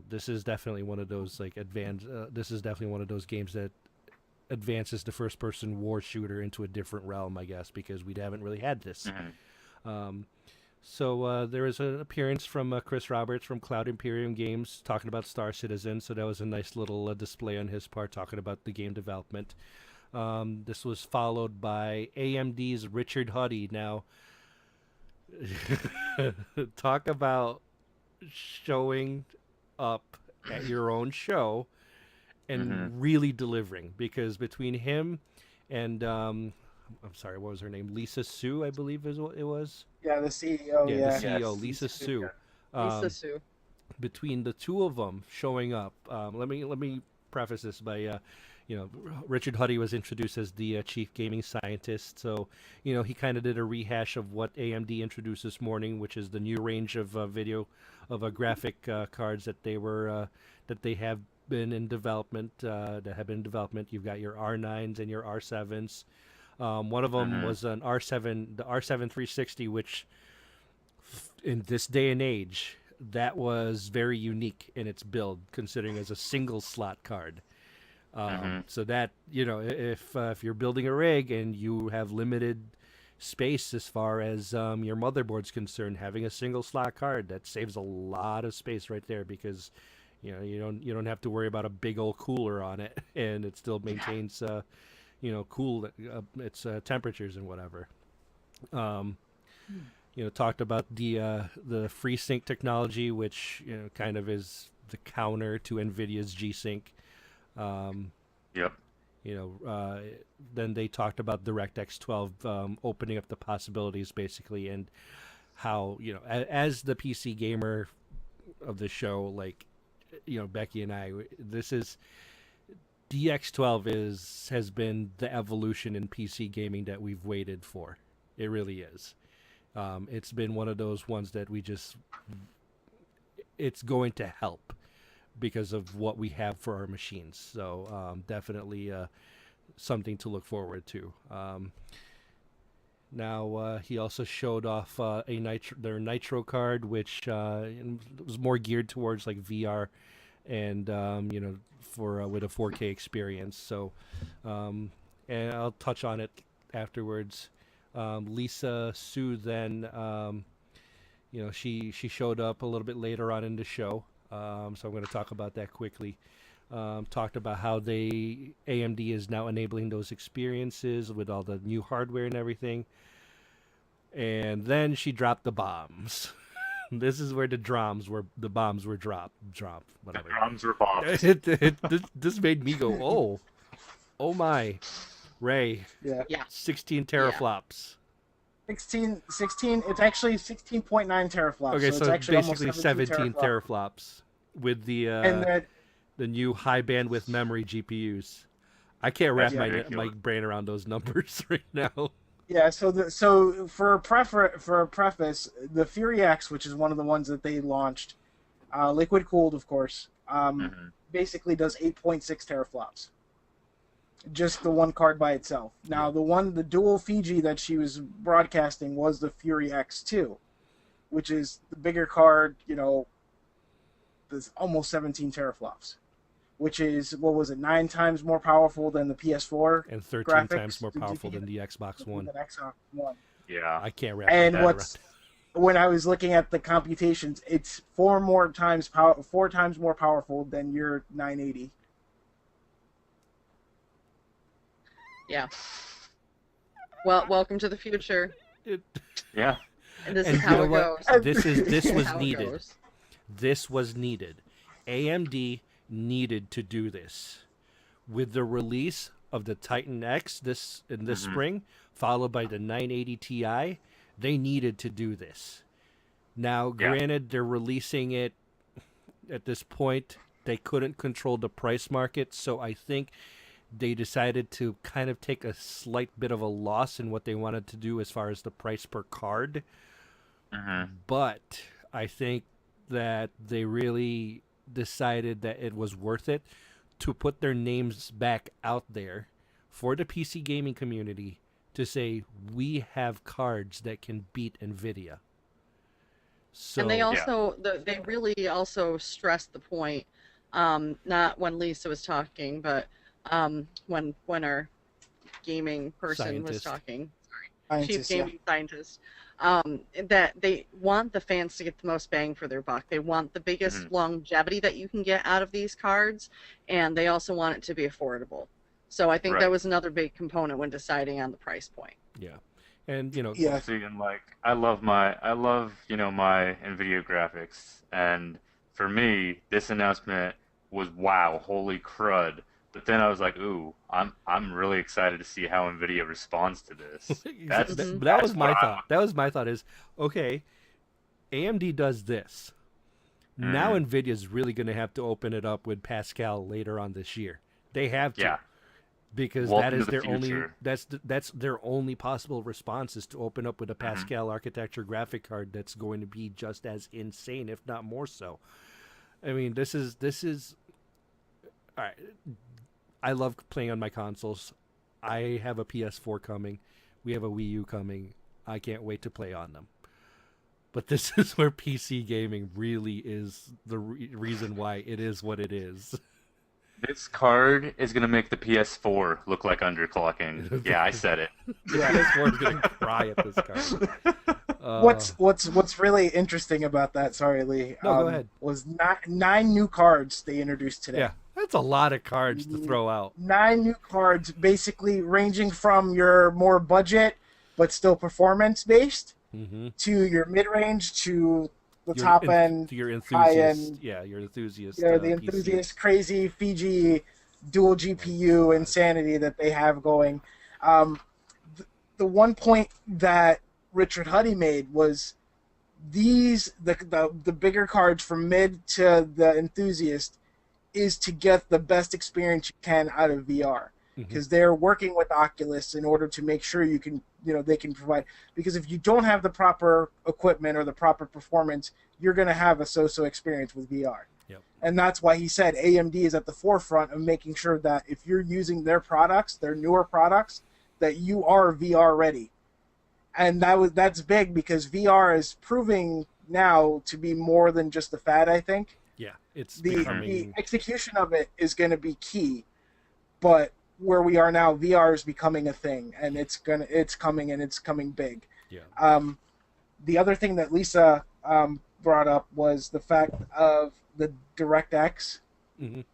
this is definitely one of those like advanced. This is definitely one of those games that advances the first person war shooter into a different realm, I guess, because we haven't really had this. So there was an appearance from Chris Roberts from Cloud Imperium Games talking about Star Citizen. So that was a nice little display on his part talking about the game development. This was followed by AMD's Richard Huddy. Now, talk about showing up at your own show and really delivering, because between him and I'm sorry, what was her name? Lisa Sue, I believe is what it was. Yeah, the CEO. Yeah, Yeah, the CEO, Yes. Lisa Sue. Lisa Sue. Between the two of them showing up, let me preface this by, Richard Huddy was introduced as the chief gaming scientist. So, he kind of did a rehash of what AMD introduced this morning, which is the new range of graphic cards that they have been in development. You've got your R9s and your R7s. One of them was an R7, the R7 360, which in this day and age, that was very unique in its build, considering as a single slot card. So that, if you're building a rig and you have limited space as far as your motherboard's concerned, having a single slot card, that saves a lot of space right there, because you don't have to worry about a big old cooler on it, and it still maintains cool its temperatures and whatever. Talked about the FreeSync technology, which kind of is the counter to NVIDIA's G-Sync. Yep. Then they talked about DirectX 12 opening up the possibilities, basically, and how as the PC gamer of the show, like Becky and I, this is DX12 has been the evolution in PC gaming that we've waited for. It really is. It's been one of those ones that it's going to help because of what we have for our machines. So definitely something to look forward to. Now he also showed off their Nitro card, which was more geared towards like VR and for with a 4K experience. So and I'll touch on it afterwards. Lisa Sue then she showed up a little bit later on in the show, so I'm going to talk about that quickly. Talked about how AMD is now enabling those experiences with all the new hardware and everything, and then she dropped the bombs. This is where the bombs were dropped. Whatever. The drums were bombs. This made me go, oh my, Ray. Yeah. 16 teraflops. 16. It's actually 16.9 teraflops. Okay, so so it's actually basically almost 17 teraflops. teraflops with the And the new high bandwidth memory GPUs. I can't wrap my ridiculous. brain around those numbers right now. yeah, so for a preface, the Fury X, which is one of the ones that they launched, liquid cooled, of course, basically does 8.6 teraflops. Just the one card by itself. Now, the dual Fiji that she was broadcasting was the Fury X2, which is the bigger card, that's almost 17 teraflops, which is, 9 times more powerful than the PS4. And 13 graphics, times more powerful than the Xbox One. Than Xbox One. Yeah. I can't wrap And my head what's when I was looking at the computations, it's 4 times more powerful than your 980. Yeah. Well, welcome to the future. around. Yeah. And this And is you how know it what? goes. This This is was how it needed. goes. This was needed. AMD needed to do this. With the release of the Titan X this spring, followed by the 980 Ti, they needed to do this. Now, Yeah. granted, they're releasing it at this point they couldn't control the price market, so I think they decided to kind of take a slight bit of a loss in what they wanted to do as far as the price per card. But I think that they really decided that it was worth it to put their names back out there for the PC gaming community to say, we have cards that can beat NVIDIA. So, and they also they really also stressed the point, not when Lisa was talking, but when our gaming person was Scientist. talking, Scientists, chief gaming scientist, that they want the fans to get the most bang for their buck. They want the biggest longevity that you can get out of these cards, and they also want it to be affordable. So I think that was another big component when deciding on the price point. Yeah. And, Yeah. See, and like I love my NVIDIA graphics, and for me, this announcement was wow, holy crud. But then I was like, ooh, I'm really excited to see how NVIDIA responds to this. that was my thought. That was my thought is, okay, AMD does this. Now NVIDIA's really going to have to open it up with Pascal later on this year. They have to. Yeah. Because Welcome that is to the their only future. that's their only possible response is to open up with a Pascal architecture graphic card that's going to be just as insane, if not more so. I mean, this is all right. I love playing on my consoles. I have a PS4 coming. We have a Wii U coming. I can't wait to play on them. But this is where PC gaming really is the reason why it is what it is. This card is gonna make the PS4 look like underclocking. Yeah, I said it. The PS4 is going to cry at this card. What's really interesting about that? Sorry, Lee. No, go ahead. Was nine new cards they introduced today. Yeah, that's a lot of cards to throw out. 9 new cards, basically ranging from your more budget but still performance based to your mid range to the top end, to your high enthusiast, end. yeah, your enthusiast. Yeah, the PC. enthusiast, crazy Fiji dual GPU insanity that they have going. The one point that Richard Huddy made was the bigger cards from mid to the enthusiast is to get the best experience you can out of VR, because they're working with Oculus in order to make sure you can, they can provide, because if you don't have the proper equipment or the proper performance, you're going to have a so-so experience with VR. Yep. And that's why he said AMD is at the forefront of making sure that if you're using their products, their newer products, that you are VR ready. And that's big, because VR is proving now to be more than just a fad, I think. Yeah, it's The execution of it is going to be key, but where we are now, VR is becoming a thing, and it's coming, and it's coming big. Yeah. The other thing that Lisa brought up was the fact of the DirectX and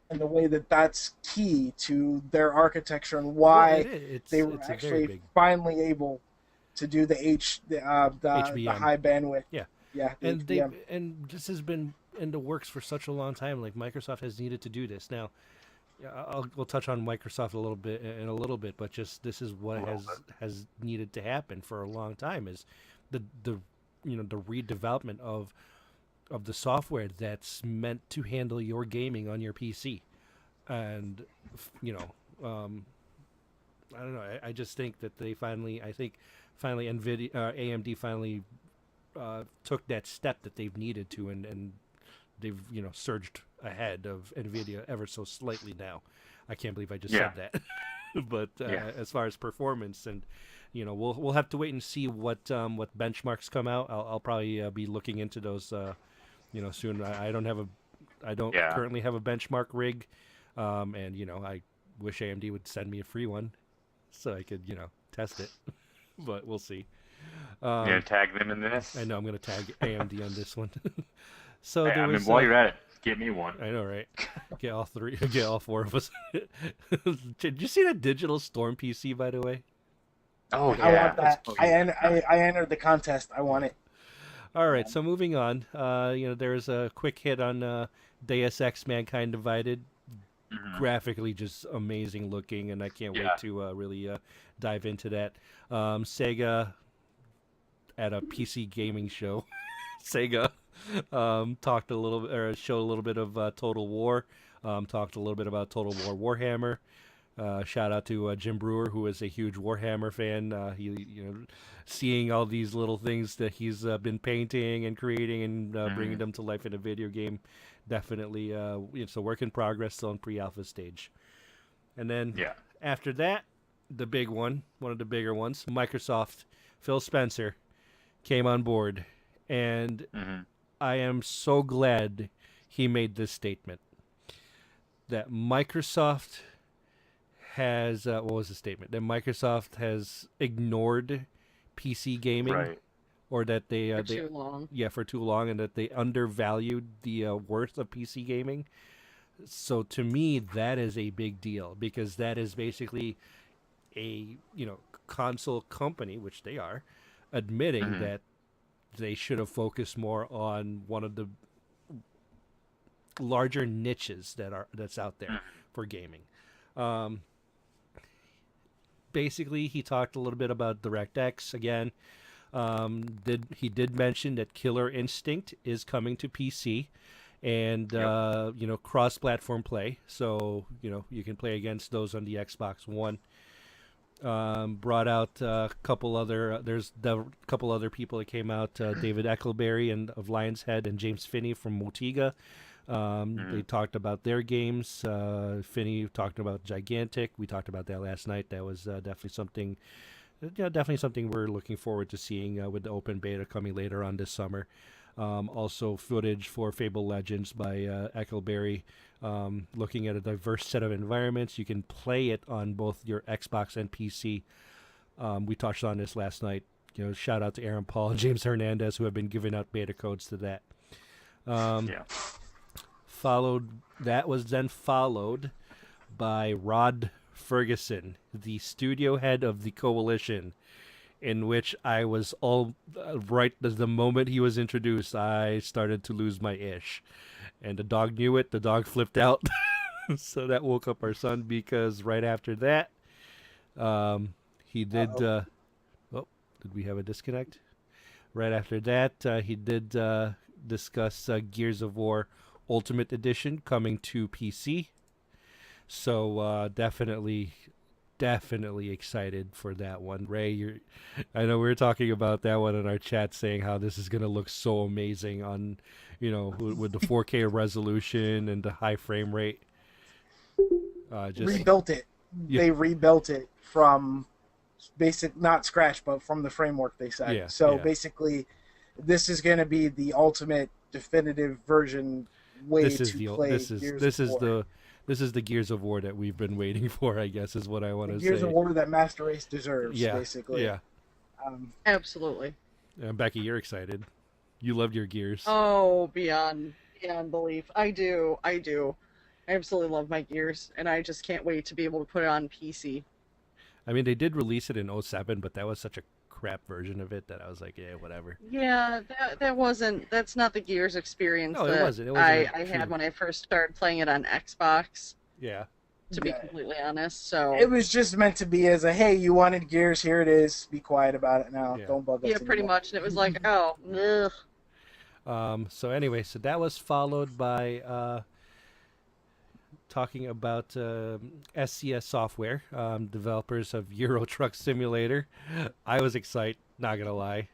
the way that that's key to their architecture and why they were actually finally able to do the high bandwidth. Yeah. Yeah. And this has been in the works for such a long time. Like, Microsoft has needed to do this. Now, we'll touch on Microsoft a little bit, but just this is what has needed to happen for a long time, is the redevelopment of the software that's meant to handle your gaming on your PC. And I don't know, I just think that they finally AMD finally took that step that they've needed to, and they've surged ahead of NVIDIA ever so slightly now. I can't believe I just said that. But as far as performance, and we'll have to wait and see what benchmarks come out. I'll probably be looking into those soon. I don't currently have a benchmark rig, and I wish AMD would send me a free one so I could test it. But we'll see. You're gonna tag them in this? I know I'm gonna tag AMD on this one. So hey, while you're at it, get me one. I know, right? Get all three. Get all four of us. Did you see that digital Storm PC, by the way? Oh yeah, I want that. I entered the contest. I want it. All right. So moving on. There's a quick hit on Deus Ex: Mankind Divided. Graphically, just amazing looking, and I can't wait to really dive into that. Sega at a PC gaming show Sega. Talked a little bit, or showed a little bit of Total War. Talked a little bit about Total War Warhammer. Shout out to Jim Brewer, who is a huge Warhammer fan. Seeing all these little things that he's been painting and creating and bringing them to life in a video game, definitely it's a work in progress, still in pre-alpha stage. And then after that, the big one of the bigger ones, Microsoft, Phil Spencer, came on board, and I am so glad he made this statement that Microsoft has what was the statement? That Microsoft has ignored PC gaming, or that they For too long. for too long, and that they undervalued the worth of PC gaming. So to me, that is a big deal, because that is basically a console company, which they are, admitting that they should have focused more on one of the larger niches that's out there for gaming. Basically, he talked a little bit about DirectX again. He did mention that Killer Instinct is coming to PC, and cross-platform play. So you can play against those on the Xbox One. Brought out a couple other. There's a couple other people that came out. David Eckelberry of Lion's Head and James Finney from Motiga. They talked about their games. Finney talked about Gigantic. We talked about that last night. That was definitely something we're looking forward to seeing with the open beta coming later on this summer. Also footage for Fable Legends by Eckelberry, looking at a diverse set of environments. You can play it on both your Xbox and PC. We touched on this last night. Shout out to Aaron Paul and James Hernandez, who have been giving out beta codes to that. That was then followed by Rod Ferguson, the studio head of the Coalition, in which I was all right the moment he was introduced, I started to lose my ish. And the dog knew it. The dog flipped out. So that woke up our son, because right after that, he did... did we have a disconnect? Right after that, he did discuss Gears of War Ultimate Edition coming to PC. So definitely excited for that one. Ray, I know we were talking about that one in our chat, saying how this is going to look so amazing on, with the 4K resolution and the high frame rate. Rebuilt it. Yeah. They rebuilt it from not scratch, but from the framework, they said. Yeah, so yeah. basically, this is going to be the ultimate definitive version way This is to play Gears of War. This is the Gears of War that we've been waiting for, I guess, is what I want to say. Gears of War that Master Race deserves, Yeah, basically. yeah. Absolutely. Becky, you're excited. You loved your Gears. Oh, beyond belief. I do. I absolutely love my Gears, and I just can't wait to be able to put it on PC. I mean, they did release it in 07, but that was such a crap version of it that I was like, yeah, whatever. Yeah, that's not the Gears experience No, that it wasn't. I true. had when I first started playing it on Xbox, Yeah. to be completely honest. So It was just meant to be as a, hey, you wanted Gears, here it is. Be quiet about it now. Yeah. Don't bug us yeah, pretty anymore. much. And it was like, oh, ugh. So anyway, so that was followed by talking about SCS Software, developers of Euro Truck Simulator. I was excited, not gonna lie.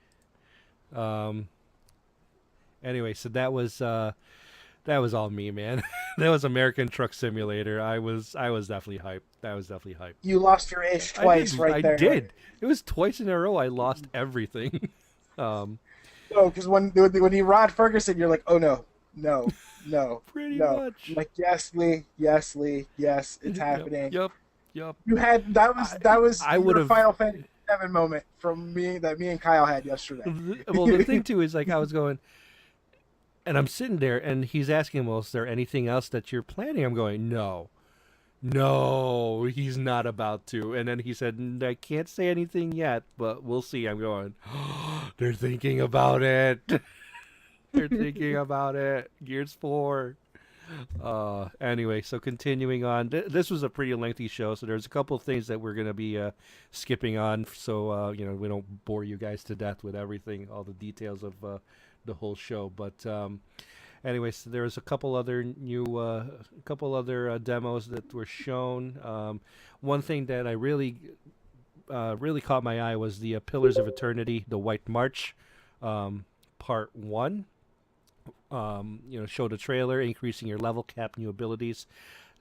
Anyway, so that was all me, man. That was American Truck Simulator. I was definitely hyped. That was definitely hyped. You lost your ish twice right there. I did. It was twice in a row. I lost everything. No, because when you Rod Ferguson, you're like, oh no. Pretty no. much. Like, yes, Lee, yes, it's happening. Yep. You had that was I your would've- Final Fantasy VII moment from me and Kyle had yesterday. Well, the thing too is, like, I was going, and I'm sitting there, and he's asking, well, is there anything else that you're planning? I'm going, no, he's not about to. And then he said, I can't say anything yet, but we'll see. I'm going, they're thinking about it. They're thinking about it. Gears 4. Anyway, so continuing on, this was a pretty lengthy show, so there's a couple of things that we're going to be skipping on, so we don't bore you guys to death with everything, all the details of the whole show. But anyway, so there was a couple other demos that were shown. One thing that I really caught my eye was the Pillars of Eternity, the White March, Part 1. Showed a trailer, increasing your level cap, new abilities.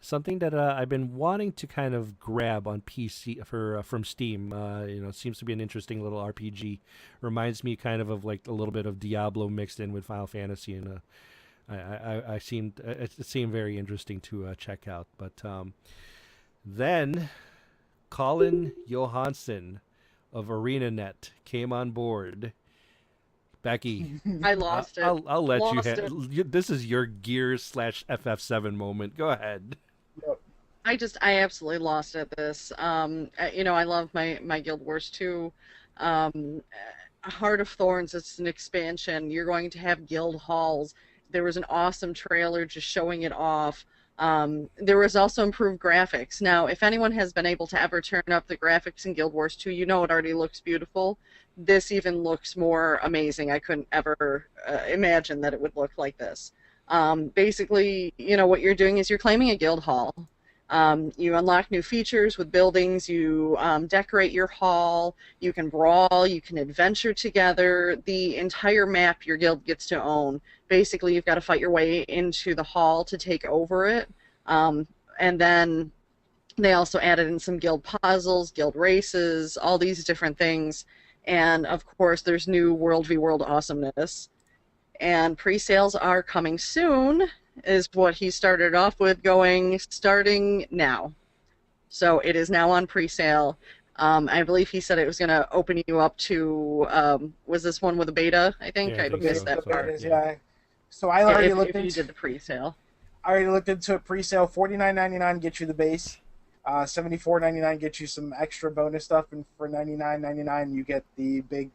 Something that I've been wanting to kind of grab on PC from Steam. It seems to be an interesting little RPG. Reminds me kind of like a little bit of Diablo mixed in with Final Fantasy, and it seemed very interesting to check out. But then Colin Johansson of ArenaNet came on board. Becky, I lost it. I'll let Lost you. This is your Gears/FF7 moment. Go ahead. I absolutely lost at this. I love my Guild Wars 2. Heart of Thorns, it's an expansion. You're going to have guild halls. There was an awesome trailer just showing it off. There was also improved graphics. Now, if anyone has been able to ever turn up the graphics in Guild Wars 2, it already looks beautiful. This even looks more amazing. I couldn't ever imagine that it would look like this. Basically, what you're doing is you're claiming a guild hall. You unlock new features with buildings. You decorate your hall. You can brawl. You can adventure together. The entire map your guild gets to own. Basically, you've got to fight your way into the hall to take over it. And then they also added in some guild puzzles, guild races, all these different things. And, of course, there's new World v. World awesomeness. And pre-sales are coming soon, is what he started off with, starting now. So it is now on pre-sale. I believe he said it was going to open you up to, was this one with a beta, I think? Yeah, I I think missed so. that part. Yeah. So I already looked if you into did the pre-sale. I already looked into it. Pre-sale, $49.99 gets you the base. $74.99 gets you some extra bonus stuff, and for $99.99 you get the big,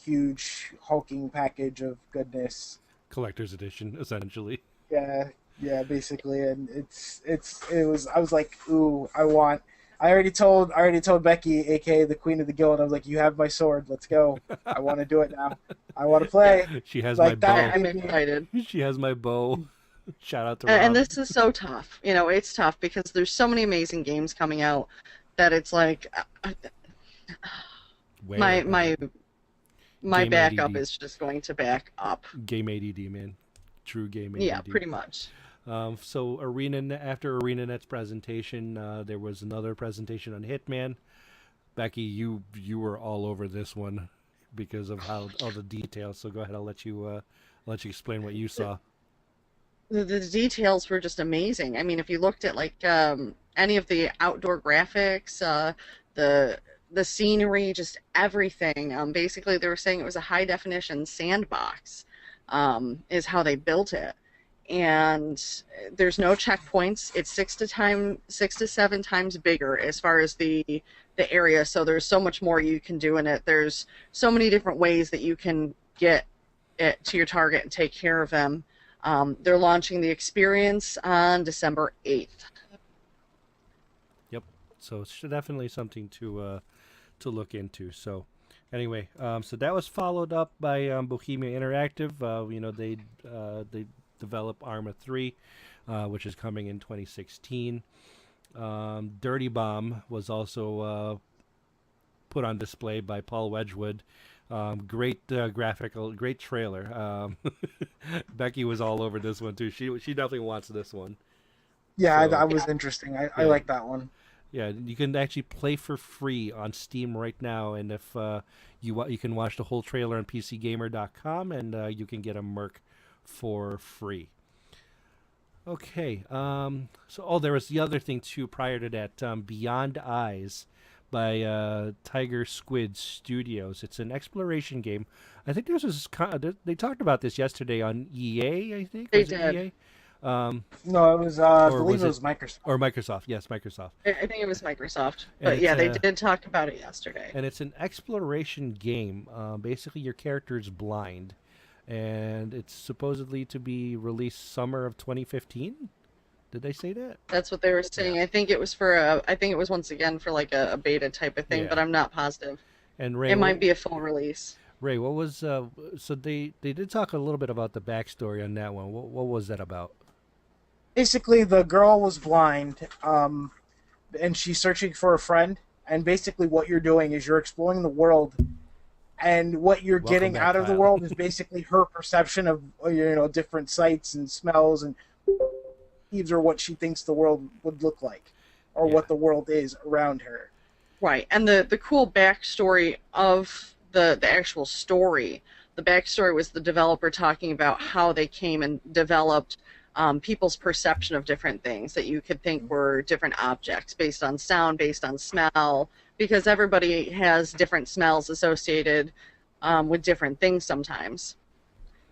huge hulking package of goodness. Collector's edition, essentially. Yeah, basically, and I was like, ooh, I already told Becky, aka the Queen of the Guild, I was like, you have my sword, let's go. I want to do it now. I want to play. She has Like my bow. that. I'm excited. She has my bow. Shout out to Rob. And this is so tough. It's tough because there's so many amazing games coming out that it's like my Game backup ADD. is just going to back up. Game ADD, man. True game ADD. Yeah, pretty much. So after ArenaNet's presentation, there was another presentation on Hitman. Becky, you were all over this one because of all the details. So go ahead, I'll let you explain what you saw. The details were just amazing. I mean, if you looked at like any of the outdoor graphics, the scenery, just everything. Basically, they were saying it was a high definition sandbox, is how they built it. And there's no checkpoints. It's 6 to 7 times bigger as far as the area. So there's so much more you can do in it. There's so many different ways that you can get it to your target and take care of them. They're launching the experience on December 8th. Yep. So it's definitely something to look into. So anyway, so that was followed up by Bohemia Interactive. They develop Arma 3, which is coming in 2016. Dirty Bomb was also put on display by Paul Wedgwood. Great great trailer. Becky was all over this one too. She definitely wants this one. Yeah, So- that was interesting. I Yeah. like that one. Yeah, you can actually play for free on Steam right now, and if you can watch the whole trailer on PCGamer.com, and you can get a Merc for free. Okay, there was the other thing too prior to that, Beyond Eyes by Tiger Squid Studios. It's an exploration game. I think they talked about this yesterday on EA, I think. They Was it did. EA? No, it was. I Or believe was it was it- Microsoft. Or Microsoft. Yes, Microsoft. I think it was Microsoft. And But yeah, it's, they did talk about it yesterday. And it's an exploration game. Basically, your character is blind, and it's supposedly to be released summer of 2015. Did they say that? That's what they were saying. Yeah. I think it was once again for like a beta type of thing, Yeah. but I'm not positive. And Ray, It might be a full release. Ray, what was so they did talk a little bit about the backstory on that one. What was that about? Basically, the girl was blind, and she's searching for a friend. And basically, what you're doing is you're exploring the world, and what you're Welcome getting back, out of the Kyle. world is basically her perception of different sights and smells and or what she thinks the world would look like, or Yeah. what the world is around her. Right, and the cool backstory of the actual story, the backstory was the developer talking about how they came and developed people's perception of different things that you could think were different objects based on sound, based on smell, because everybody has different smells associated with different things sometimes.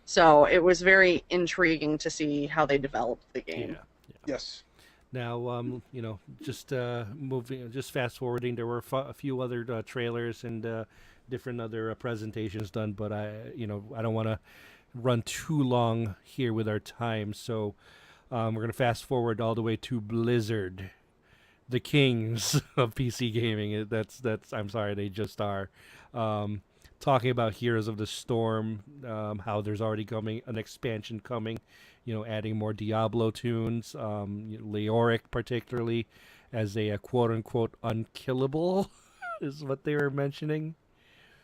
So it was very intriguing to see how they developed the game. Yeah. Yes. Now, just moving, just fast forwarding. There were a few other trailers and different other presentations done, but I don't want to run too long here with our time, so we're gonna fast forward all the way to Blizzard, the kings of PC gaming. That's I'm sorry, they just are. Talking about Heroes of the Storm, how there's already coming an expansion coming, adding more Diablo tunes, Leoric particularly as a quote unquote unkillable is what they were mentioning.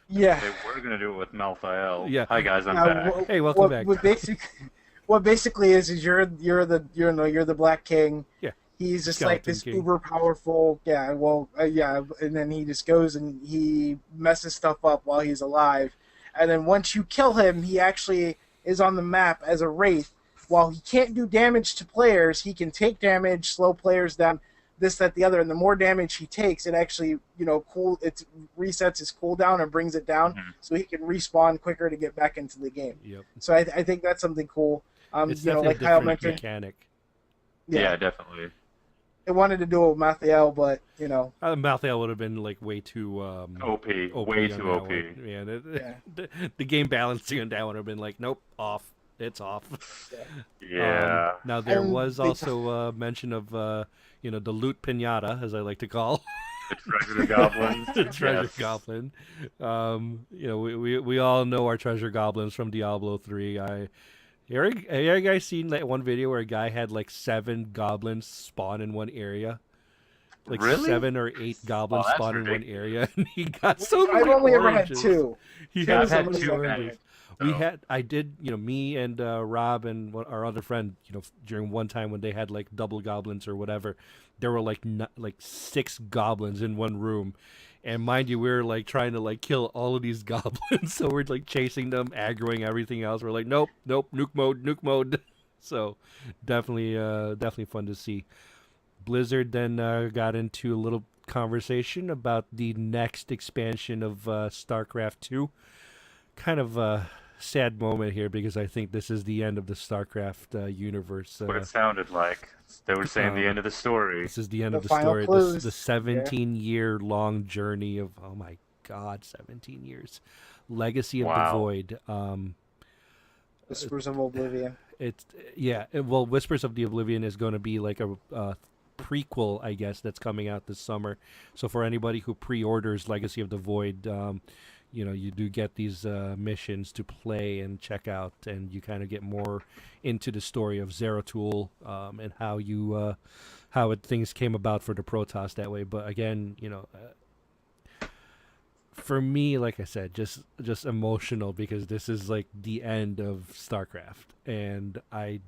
Yeah. They were gonna do it with Malthael. Yeah. Hi guys, I'm back. Hey, welcome back. What basically is you're the Black King. Yeah. He's just Skeleton like this King. uber powerful. Yeah. Well. Yeah. And then he just goes and he messes stuff up while he's alive, and then once you kill him, he actually is on the map as a wraith. While he can't do damage to players, he can take damage, slow players down, this, that, the other, and the more damage he takes, it actually, it resets his cooldown and brings it down, so he can respawn quicker to get back into the game. Yep. So I think that's something cool. It's definitely like a Kyle different mentioned, mechanic. Yeah, definitely. they wanted to do it with Mathiel, but Malthael would have been like way too OP, way on too that OP. one. Yeah, Yeah. the game balancing on that one would have been like, nope, off. It's off. Yeah. Now there And was they also mention of the loot pinata, as I like to call The treasure goblins. the treasure Yes. goblin. We all know our treasure goblins from Diablo 3. Have you guys seen that one video where a guy had like 7 goblins spawn in one area? Like Really? 7 or 8 goblins that's spawn in one ridiculous. area, and he got so many I've only ever had oranges. 2. He Yeah, had I've so had many 2 oranges. guys. I did, me and Rob and our other friend, during one time when they had like double goblins or whatever, there were like 6 goblins in one room. And mind you, we were like trying to like kill all of these goblins. So we're like chasing them, aggroing everything else. We're like, nope, nuke mode. So definitely fun to see. Blizzard then got into a little conversation about the next expansion of StarCraft 2. Kind of a sad moment here because I think this is the end of the StarCraft universe. What it sounded like. They were saying the end of the story. This is the end The of the final story. clues. The 17-year-long journey of, oh my God, 17 years. Legacy of Wow. the Void. Whispers of Oblivion. Well, Whispers of the Oblivion is going to be like a prequel, I guess, that's coming out this summer. So for anybody who pre-orders Legacy of the Void, you do get these missions to play and check out, and you kind of get more into the story of Zeratul and how things came about for the Protoss that way. But again, for me, like I said, just emotional because this is like the end of StarCraft, and I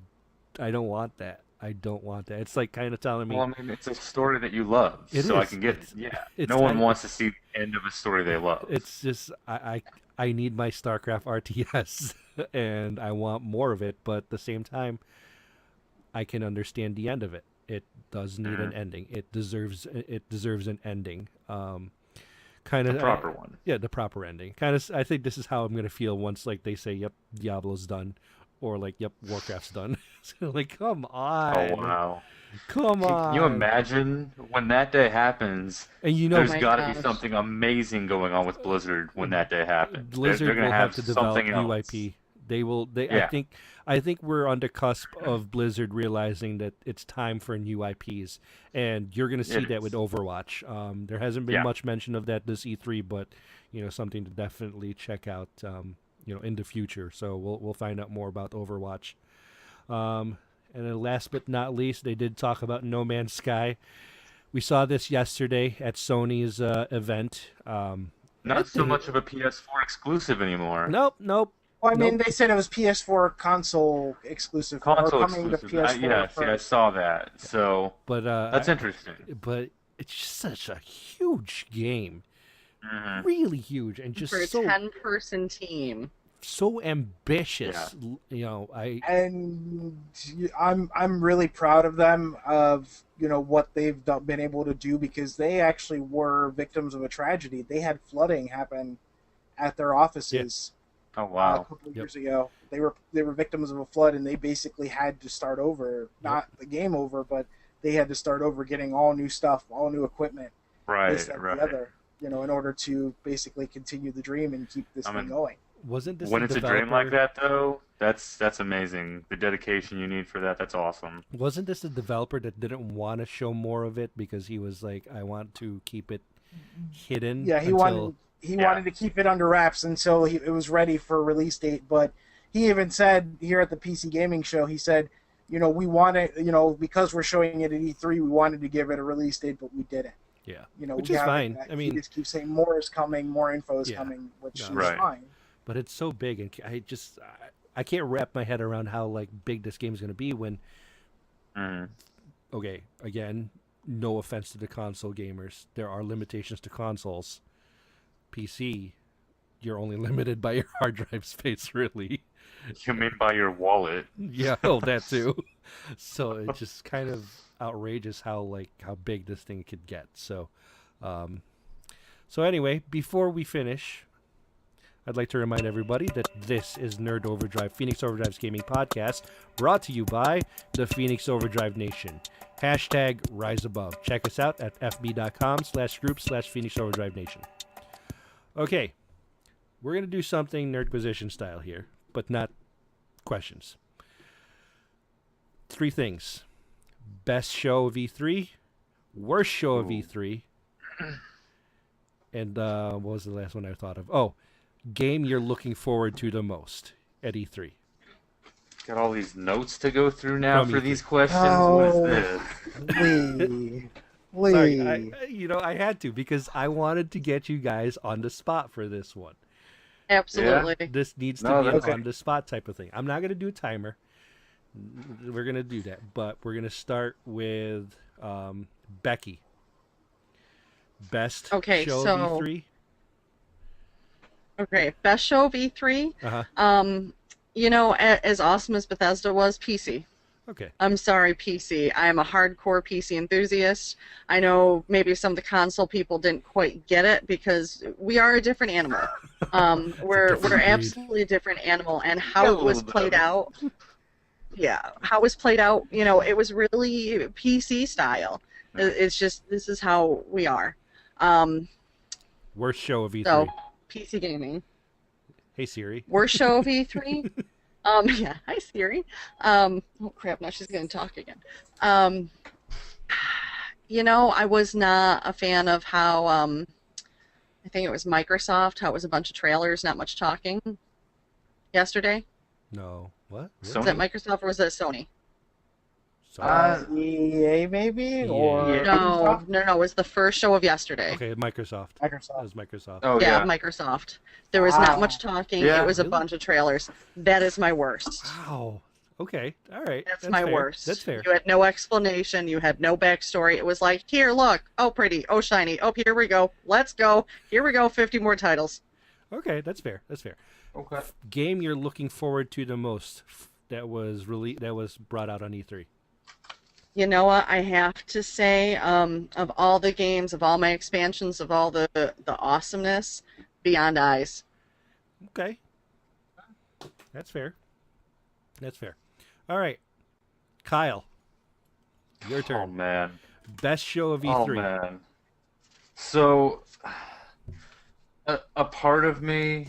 don't want that. I don't want that. It's like kind of telling me. Well, I mean, it's a story that you love, It so I is. can get It's- yeah. it's No one kinda- wants to see the end of a story they love. It's just I need my StarCraft RTS and I want more of it, but at the same time I can understand the end of it. It does need an ending. It deserves an ending. Kind of the proper one. Yeah, the proper ending. Kind of I think this is how I'm going to feel once like they say yep, Diablo's done or like yep, Warcraft's done. So, like come on. Oh wow! Come on. Can you imagine when that day happens? And There's my got to be gosh. something amazing going on with Blizzard when that day happens. Blizzard they're gonna will have to develop something new else. IP. They will. Yeah. I think we're on the cusp of Blizzard realizing that it's time for new IPs, and you're going to see It that is. with Overwatch. There hasn't been Yeah. much mention of that this E3, but something to definitely check out. In the future. So we'll find out more about Overwatch. And then last but not least, they did talk about No Man's Sky. We saw this yesterday at Sony's event. Not so much of a PS4 exclusive anymore. Nope. Well, I mean, Nope. they said it was PS4 console exclusive. Console or coming exclusive. to PS4 Yeah, see, I first. saw that. So But that's interesting. But it's just such a huge game, Mhm. really huge, and just For a so 10-person team. ambitious. And I'm really proud of them of what they've been able to do, because they actually were victims of a tragedy. They had flooding happen at their offices Oh a wow. couple of years ago. They were victims of a flood, and they basically had to start over. Not the game over, but they had to start over, getting all new stuff, all new equipment, Right, this, that, right. the other. In order to basically continue the dream and keep this thing going. Wasn't this When the it's a dream like developer- that, though, that's amazing. The dedication you need for that's awesome. Wasn't this the developer that didn't want to show more of it because he was like, I want to keep it hidden? Yeah, he until... wanted to keep it under wraps until it was ready for a release date. But he even said here at the PC Gaming Show, he said, we wanted, because we're showing it at E3, we wanted to give it a release date, but we didn't. Yeah, Which is fine. I mean, he just keeps saying more is coming, more info is Yeah. coming, which is Right. fine. but it's so big, and I can't wrap my head around how big this game is going to be when. Mhm. Okay, again, no offense to the console gamers, there are limitations to consoles. PC, you're only limited by your hard drive space, really. You mean by your wallet? Yeah, that too. So it's just kind of outrageous how big this thing could get. So anyway, before we finish, I'd like to remind everybody that this is Nerd Overdrive, Phoenix Overdrive's gaming podcast, brought to you by the Phoenix Overdrive Nation. #Rise Above. Check us out at fb.com/group/Phoenix Overdrive Nation. Okay, we're going to do something Nerdquisition style here, but not questions. 3 things. Best show of E3, worst show of E3, and what was the last one I thought of? Oh, game you're looking forward to the most at E3. Got all these notes to go through now From for E3. these questions. Oh. What is this? Lee. Sorry, I had to because I wanted to get you guys on the spot for this one. Absolutely. This needs to No, be an that's okay. on the spot type of thing. I'm not going to do a timer. We're going to do that, but we're going to start with Becky. Best Okay, show so- of E3. Okay, best show of E3. Uh-huh. As awesome as Bethesda was, PC. Okay. I'm sorry, PC. I am a hardcore PC enthusiast. I know maybe some of the console people didn't quite get it because we are a different animal. We're different breed. absolutely a different animal, and how Yeah, a it was little bit. played out. Yeah, how it was played out. It was really PC style. It's just this is how we are. Worst show of E3. So PC gaming. Hey Siri. Worst show of E3. Yeah, hi Siri. Oh crap, now she's gonna talk again. I was not a fan of how I think it was Microsoft, how it was a bunch of trailers, not much talking yesterday. No. What? So- Was that Microsoft or was that Sony? Sorry. EA maybe? Or Yeah. No, it was the first show of yesterday. Okay, Microsoft. That Microsoft. was Microsoft. Oh Yeah, yeah. Microsoft. There was Wow. not much talking. Yeah. It was a Really? bunch of trailers. That is my worst. Wow. Okay. All right. That's my fair. worst. That's fair. You had no explanation. You had no backstory. It was like, here, look. Oh, pretty. Oh, shiny. Oh, here we go. Let's go. Here we go. 50 more titles. Okay, that's fair. That's fair. Okay. Game you're looking forward to the most that was brought out on E3. You know what? I have to say, of all the games, of all my expansions, of all the awesomeness, Beyond Eyes. Okay. That's fair. That's fair. All right. Kyle. Your Oh turn. man. Best show of Oh E3. man. So, a part of me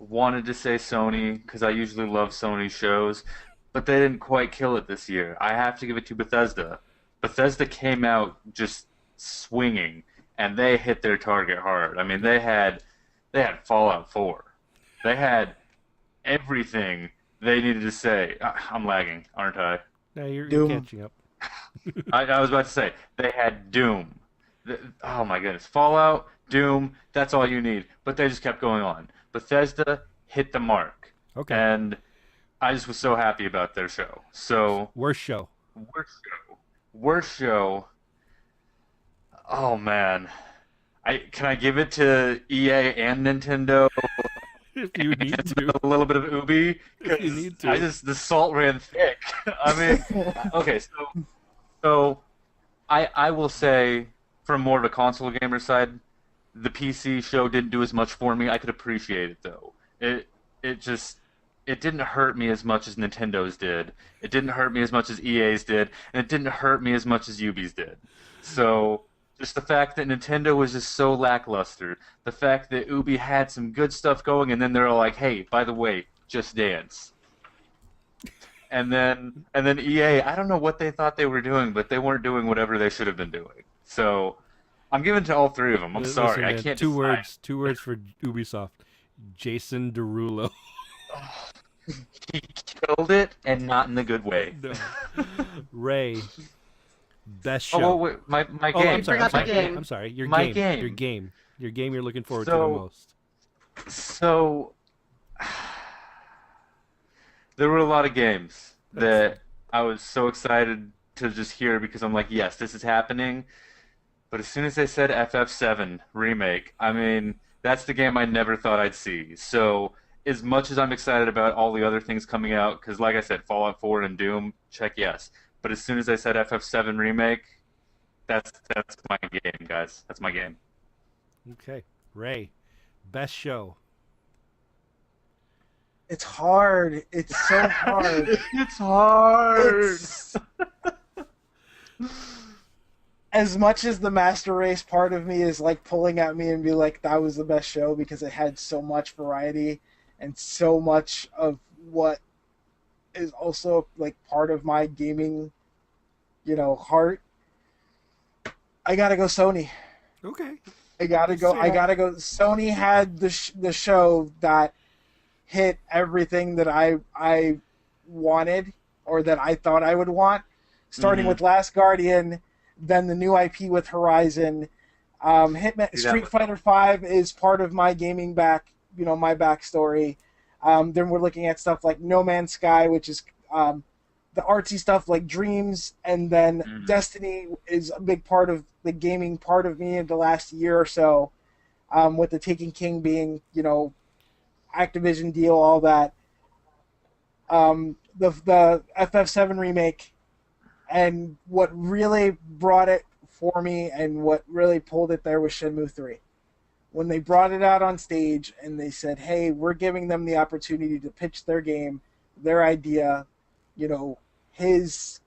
wanted to say Sony because I usually love Sony shows, but they didn't quite kill it this year. I have to give it to Bethesda. Bethesda came out just swinging, and they hit their target hard. I mean, they had Fallout 4. They had everything they needed to say. I'm lagging, aren't I? No, you're Doom. catching up. I was about to say they had Doom. Oh my goodness, Fallout, Doom. That's all you need. But they just kept going on. Bethesda hit the mark, Okay. and I just was so happy about their show. So Worst show. worst show. Oh man, can I give it to EA and Nintendo? If you need to. A little bit of Ubi. If you need to. The salt ran thick. I mean, okay, so I will say, from more of a console gamer side, the PC show didn't do as much for me. I could appreciate it though. It didn't hurt me as much as Nintendo's did. It didn't hurt me as much as EA's did, and it didn't hurt me as much as Ubi's did. So just the fact that Nintendo was just so lackluster, the fact that Ubi had some good stuff going, and then they're all like, "Hey, by the way, Just Dance." And then EA, I don't know what they thought they were doing, but they weren't doing whatever they should have been doing. So I'm giving to all three of them. I'm sorry, Listen, I man, can't two decide. Two words for Ubisoft. Jason Derulo. He killed it, and not in the good way. No. Ray. Best show. Oh, wait, my game. I'm sorry. forgot I'm the sorry. game. I'm sorry. Your My game. game. Your game. Your game you're looking forward to So- the most. So there were a lot of games that I was so excited to just hear because I'm like, yes, this is happening. But as soon as they said FF7 remake, I mean, that's the game I never thought I'd see. So as much as I'm excited about all the other things coming out, because like I said, Fallout 4 and Doom, check yes. But as soon as I said FF7 remake, that's my game, guys. That's my game. Okay. Ray. Best show. It's hard. It's so hard. It's hard. It's- As much as the Master Race part of me is like pulling at me and be like, that was the best show because it had so much variety and so much of what is also like part of my gaming, heart. I gotta go Sony. Okay. I gotta go. Sony had the show that hit everything that I wanted or that I thought I would want, starting with Last Guardian, then the new IP with Horizon. Street Fighter V is part of my gaming my backstory. Then we're looking at stuff like No Man's Sky, which is the artsy stuff like Dreams, and then Destiny is a big part of the gaming part of me in the last year or so, with the Taken King being, Activision deal, all that. The FF7 remake, and what really brought it for me and what really pulled it there was Shenmue 3. When they brought it out on stage and they said, hey, we're giving them the opportunity to pitch their game, their idea, his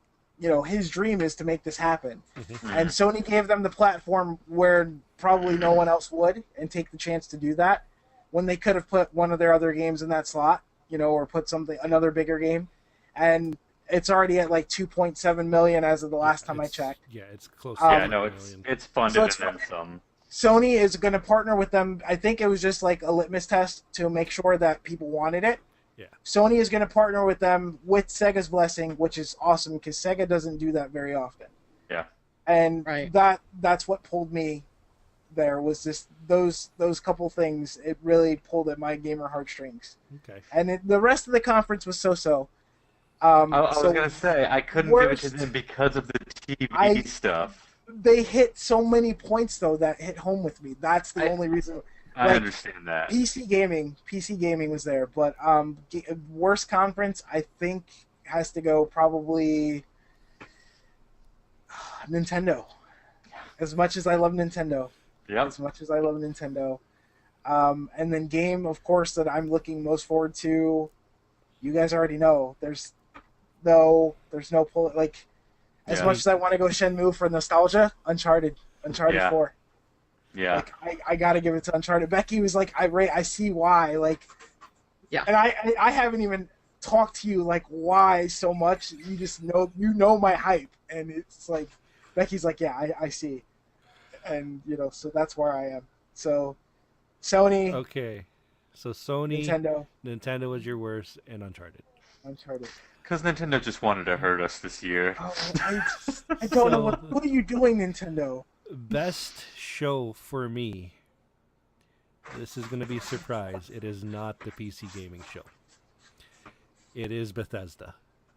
dream is to make this happen. And Sony gave them the platform where probably no one else would and take the chance to do that when they could have put one of their other games in that slot, or put another bigger game. And it's already at like 2.7 million as of the last time I checked. Yeah, it's close. Yeah, no, it's funded So it's and then some. Sony is going to partner with them. I think it was just like a litmus test to make sure that people wanted it. Yeah. Sony is going to partner with them with Sega's blessing, which is awesome because Sega doesn't do that very often. Yeah. And Right. that's what pulled me there was just those couple things. It really pulled at my gamer heartstrings. Okay. And the rest of the conference was so-so. I was gonna say I couldn't give it to them because of the TV stuff. They hit so many points though that hit home with me. That's the only reason. I Like, understand that. PC gaming was there, but worst conference I think has to go probably Nintendo. As much as I love Nintendo, Yep. as much as I love Nintendo, and then game, of course, that I'm looking most forward to. You guys already know. There's no pull. Like, as Yeah. much as I want to go Shenmue for nostalgia, Uncharted Yeah. 4. Yeah. Like, I gotta give it to Uncharted. Becky was like, I see why. Like, And I haven't even talked to you like why so much. You just know my hype, and it's like Becky's like, yeah, I see, and so that's where I am. So Sony, Okay. So Sony, Nintendo was your worst, and Uncharted. Because Nintendo just wanted to hurt us this year. Oh, I don't know what are you doing, Nintendo? Best show for me. This is going to be a surprise. It is not the PC gaming show. It is Bethesda.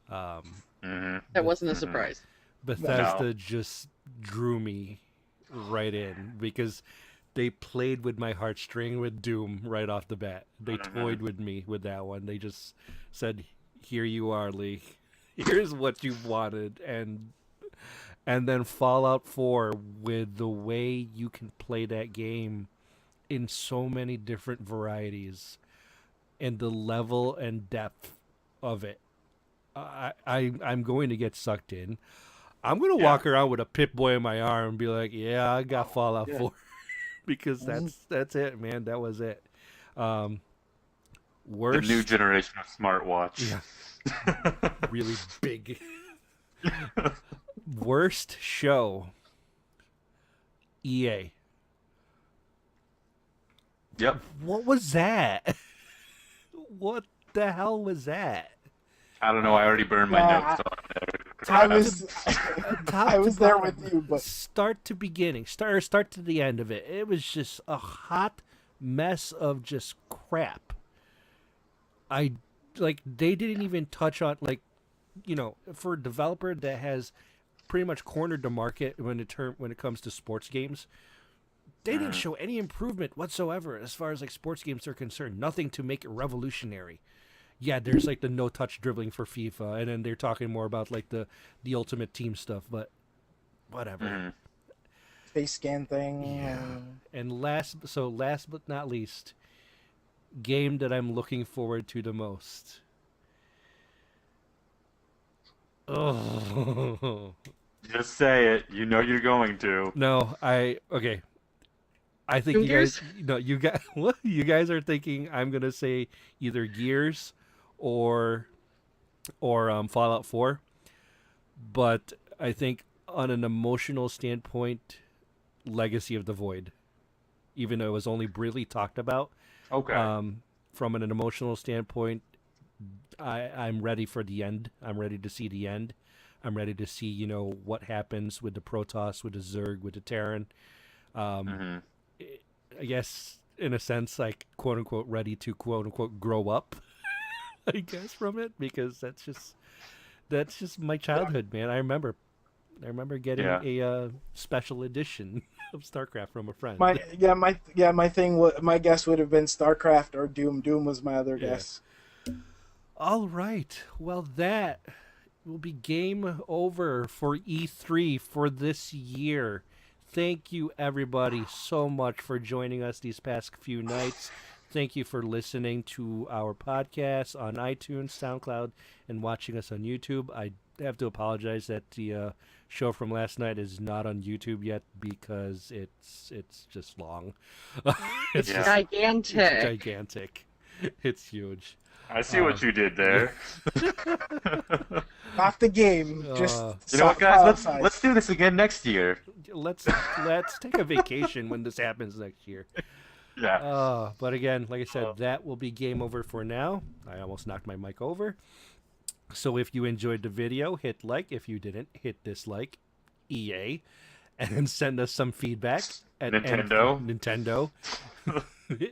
That wasn't a surprise. Bethesda just drew me right in because they played with my heartstring with Doom right off the bat. They toyed with me with that one. They just said, "Here you are, Lee. Here's what you wanted." And then Fallout 4 with the way you can play that game in so many different varieties and the level and depth of it. I'm going to get sucked in. I'm going to walk around with a Pip-Boy in my arm and be like, yeah, I got Fallout 4. Because that's it, man. That was it. Worst. The new generation of smartwatch. Yeah. Really big. Worst show. EA. Yep. What was that? What the hell was that? I don't know. I already burned my notes on there. I was there with you, but start to beginning, start to the end of it. It was just a hot mess of just crap. They didn't even touch on for a developer that has pretty much cornered the market when it comes to sports games. They didn't show any improvement whatsoever as far as sports games are concerned. Nothing to make it revolutionary. Yeah, there's the no-touch dribbling for FIFA, and then they're talking more about the Ultimate Team stuff, but whatever. Face scan thing. Yeah. And last but not least, game that I'm looking forward to the most. Oh. Just say it. You know you're going to. No, okay. I think you guys are thinking I'm gonna say either Gears or Fallout 4, but I think on an emotional standpoint, Legacy of the Void, even though it was only briefly talked about. Okay. From an emotional standpoint, I'm ready for the end. I'm ready to see the end. I'm ready to see what happens with the Protoss, with the Zerg, with the Terran. I guess in a sense, quote unquote, ready to quote unquote grow up. I guess from it, because that's just my childhood, man. I remember getting a special edition of StarCraft from a friend. My guess would have been StarCraft or Doom. Doom was my other guess. All right. Well, that will be game over for E3 for this year. Thank you, everybody, so much for joining us these past few nights. Thank you for listening to our podcast on iTunes, SoundCloud, and watching us on YouTube. I have to apologize that the show from last night is not on YouTube yet because it's just long. It's gigantic. It's gigantic. It's huge. I see what you did there. Off the game. Just you know what, guys? Let's do this again next year. Let's take a vacation when this happens next year. Yeah. But again, like I said, that will be game over for now. I almost knocked my mic over. So if you enjoyed the video, hit like. If you didn't, hit dislike. EA. And send us some feedback at Nintendo.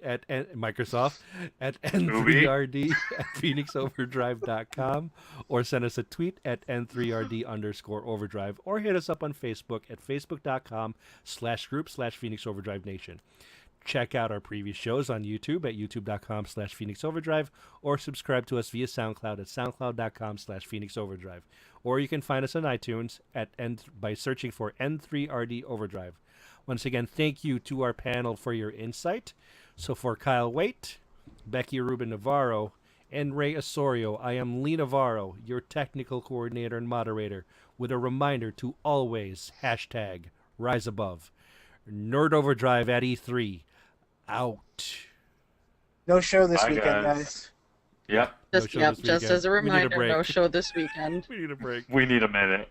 at Microsoft at N3RD at PhoenixOverdrive.com, or send us a tweet at N3RD_Overdrive, or hit us up on Facebook at Facebook.com/group/Phoenix Overdrive Nation. Check out our previous shows on YouTube at YouTube.com/Phoenix Overdrive, or subscribe to us via SoundCloud at SoundCloud.com/Phoenix Overdrive. Or you can find us on iTunes by searching for N3RD Overdrive. Once again, thank you to our panel for your insight. So for Kyle Waite, Becky Ruben-Navarro, and Rey Osorio, I am Lee Navarro, your technical coordinator and moderator, with a reminder to always #Rise Above. Nerd Overdrive at E3. Out. No show this weekend, guys. Yep. Just, show yep, this just weekend. as a We need a reminder, break. no show this weekend. We need a break. We need a minute.